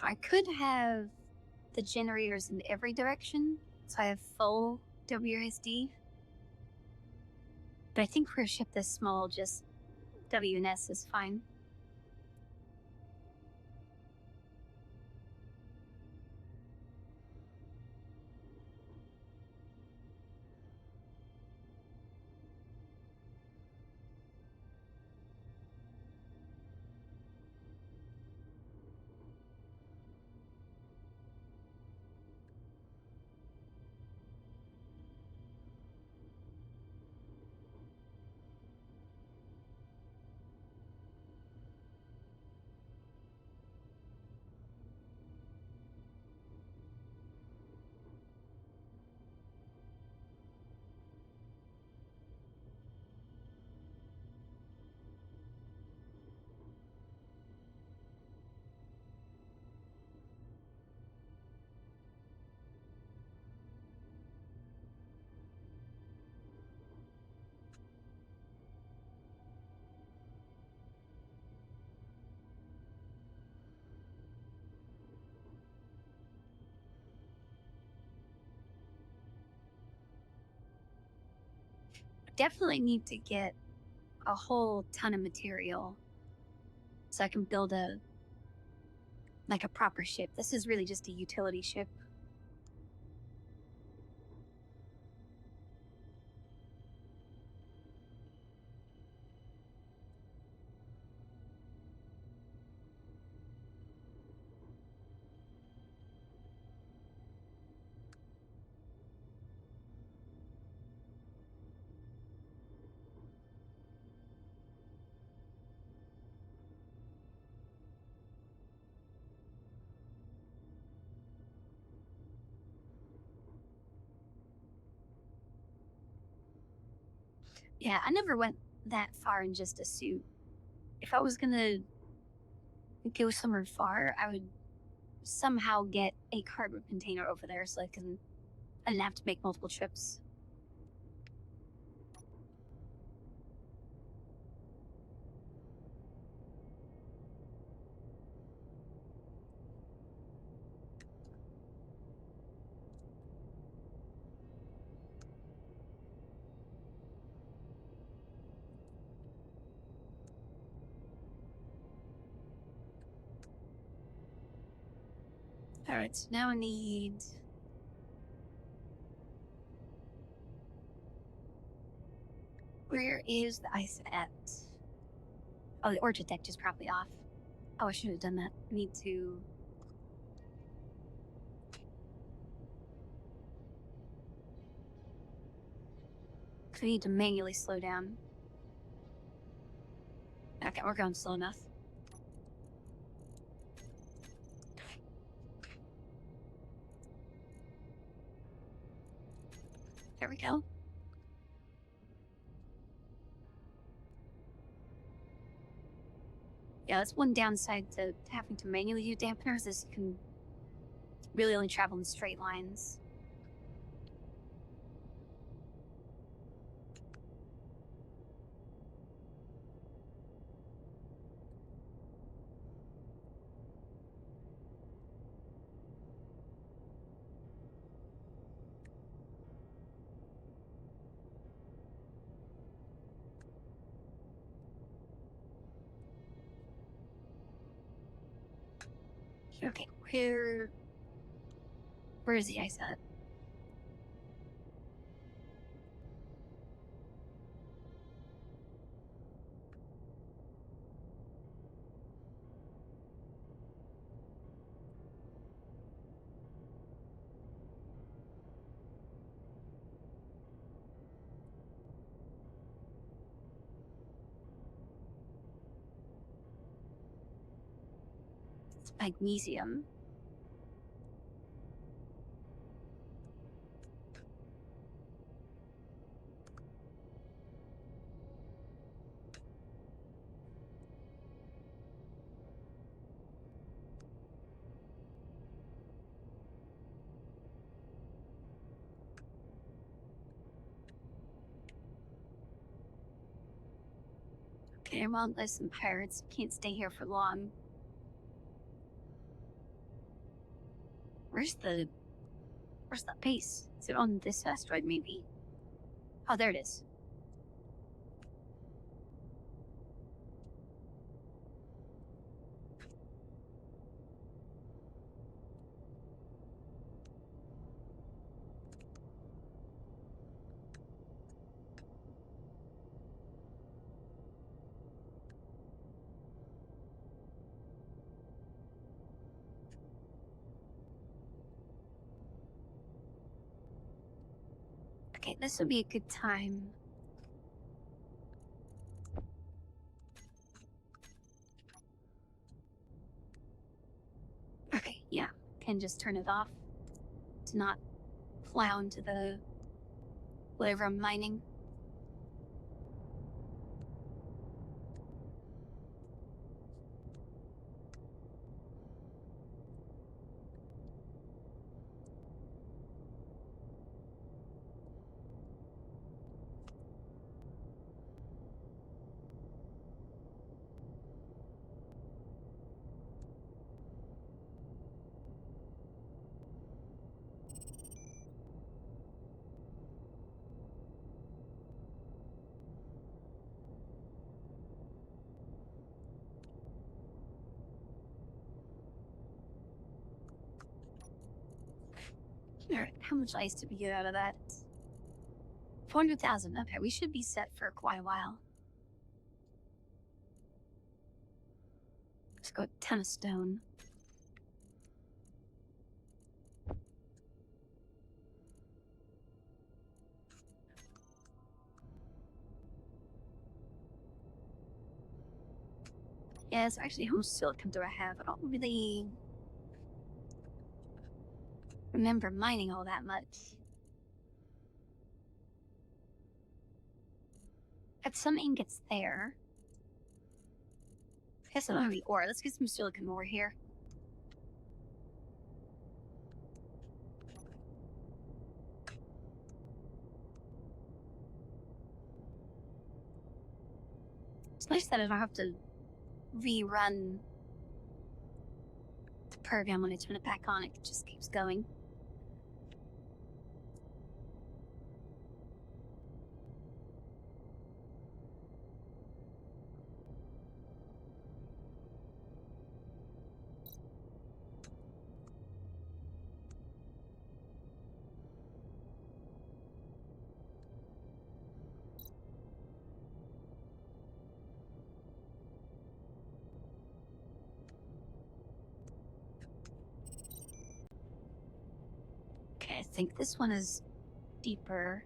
I could have the generators in every direction, so I have full WSD. But I think for a ship this small, just WNS is fine. definitely need to get a whole ton of material so I can build a proper ship. This is really just a utility ship. Yeah, I never went that far in just a suit. If I was gonna go somewhere far, I would somehow get a cargo container over there so I didn't have to make multiple trips. Alright, so now I need... Where is the ice at? Oh, the ore detect is probably off. Oh, I should have done that. I need to... I need to manually slow down. Okay, we're going slow enough. There we go. Yeah, that's one downside to having to manually use dampeners is you can really only travel in straight lines. Okay, where is the ice at? It's magnesium. Okay, well, listen, pirates, can't stay here for long. Where's the base? Is it on this asteroid, maybe? Oh, there it is. Okay, this would be a good time. Okay, yeah, can just turn it off to not plow into the whatever I'm mining. wonder how much ice did we get out of that? 400,000. Okay, we should be set for quite a while. Let's go a ton of stone. Yes, actually, how much silicon do I have? I don't really remember mining all that much. Got some ingots there. I guess I don't have any ore. Let's get some silicon ore here. It's nice that I don't have to rerun the program when I turn it back on. It just keeps going. Okay, I think this one is deeper.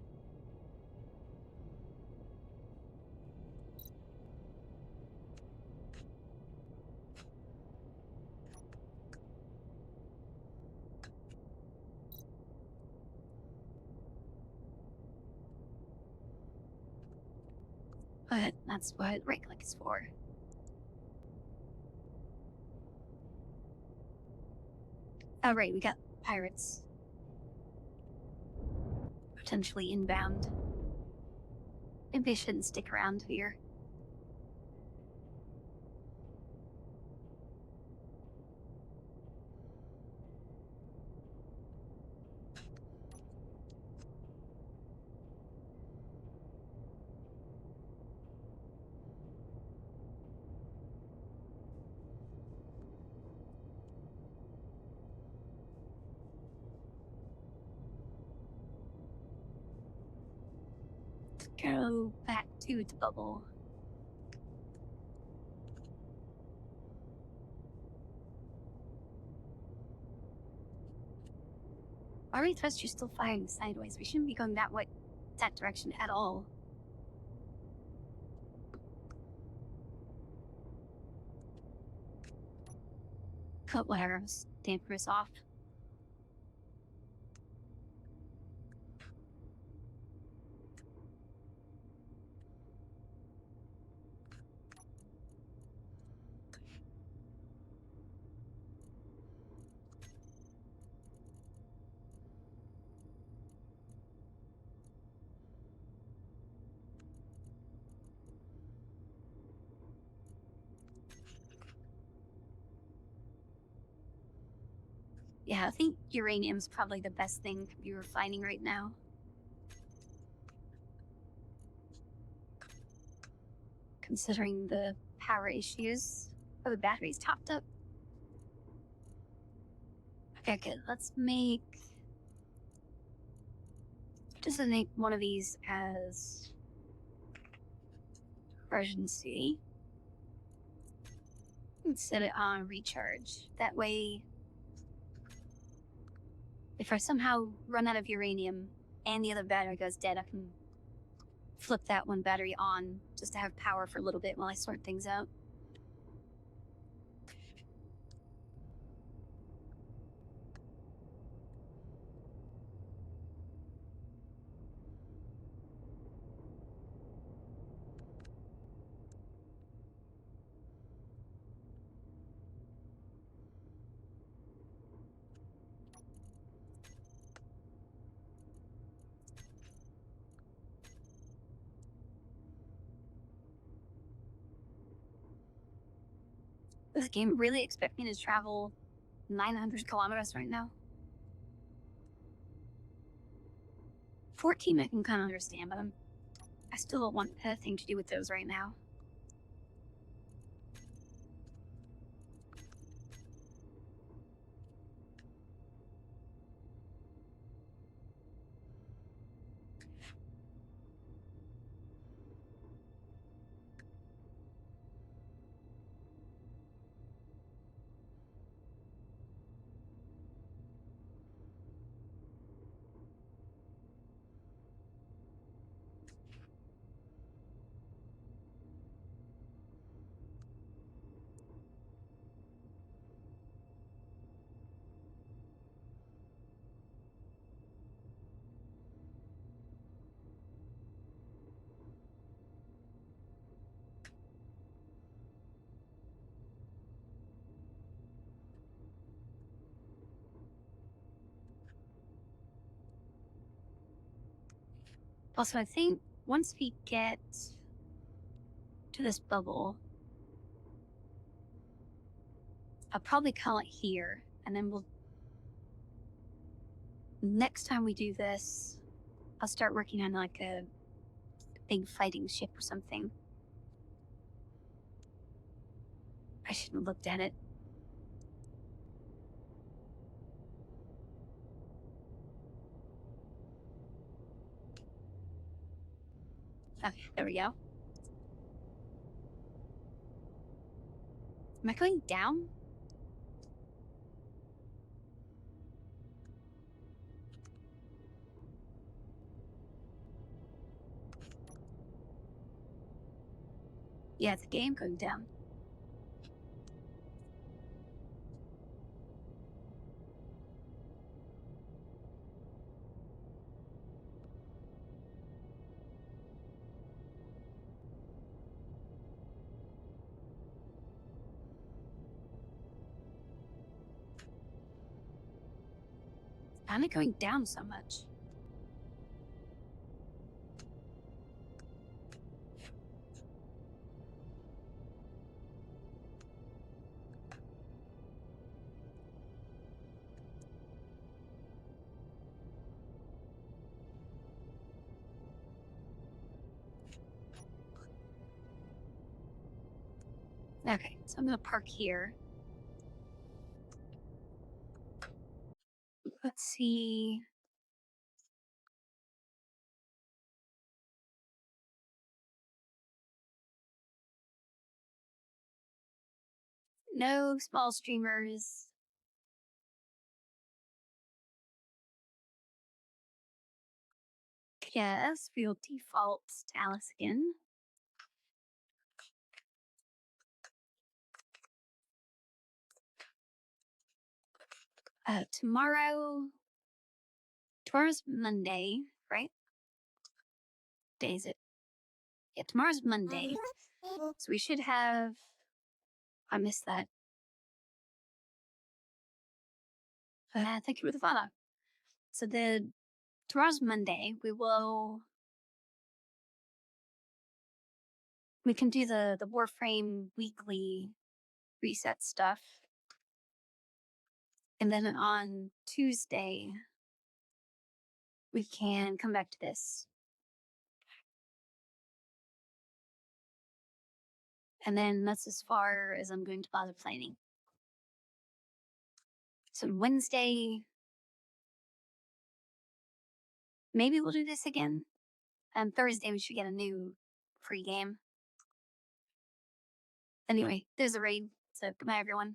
But that's what right click is for. Oh, right, we got pirates. Potentially inbound. Maybe I shouldn't stick around here. Go back to the bubble. Already trust you're still firing sideways. We shouldn't be going that direction at all. Cut whatever, dampers off. Yeah, I think uranium's probably the best thing to be refining right now. Considering the power issues. Oh, the battery's topped up. Okay, good. Let's make... Just make one of these as... version C. And set it on recharge. That way... if I somehow run out of uranium and the other battery goes dead, I can flip that one battery on just to have power for a little bit while I sort things out. This game really expect me to travel 900 kilometers right now? 14 I can kind of understand, but I still don't want anything to do with those right now. Also, I think once we get to this bubble, I'll probably call it here, and then next time we do this, I'll start working on like a big fighting ship or something. I shouldn't have looked at it. Okay, there we go. Am I going down? Yeah, it's a game going down. Why am I going down so much? Okay, so I'm gonna park here. Let's see. No small streamers. Yes, we'll default to Alice again. Tomorrow's Monday, right? Day is it? Yeah, tomorrow's Monday. So we should have, I missed that. Thank you for the follow. So tomorrow's Monday. We can do the Warframe weekly reset stuff. And then on Tuesday, we can come back to this. And then that's as far as I'm going to bother planning. So Wednesday, maybe we'll do this again. And Thursday, we should get a new free game. Anyway, there's a raid. So goodbye, everyone.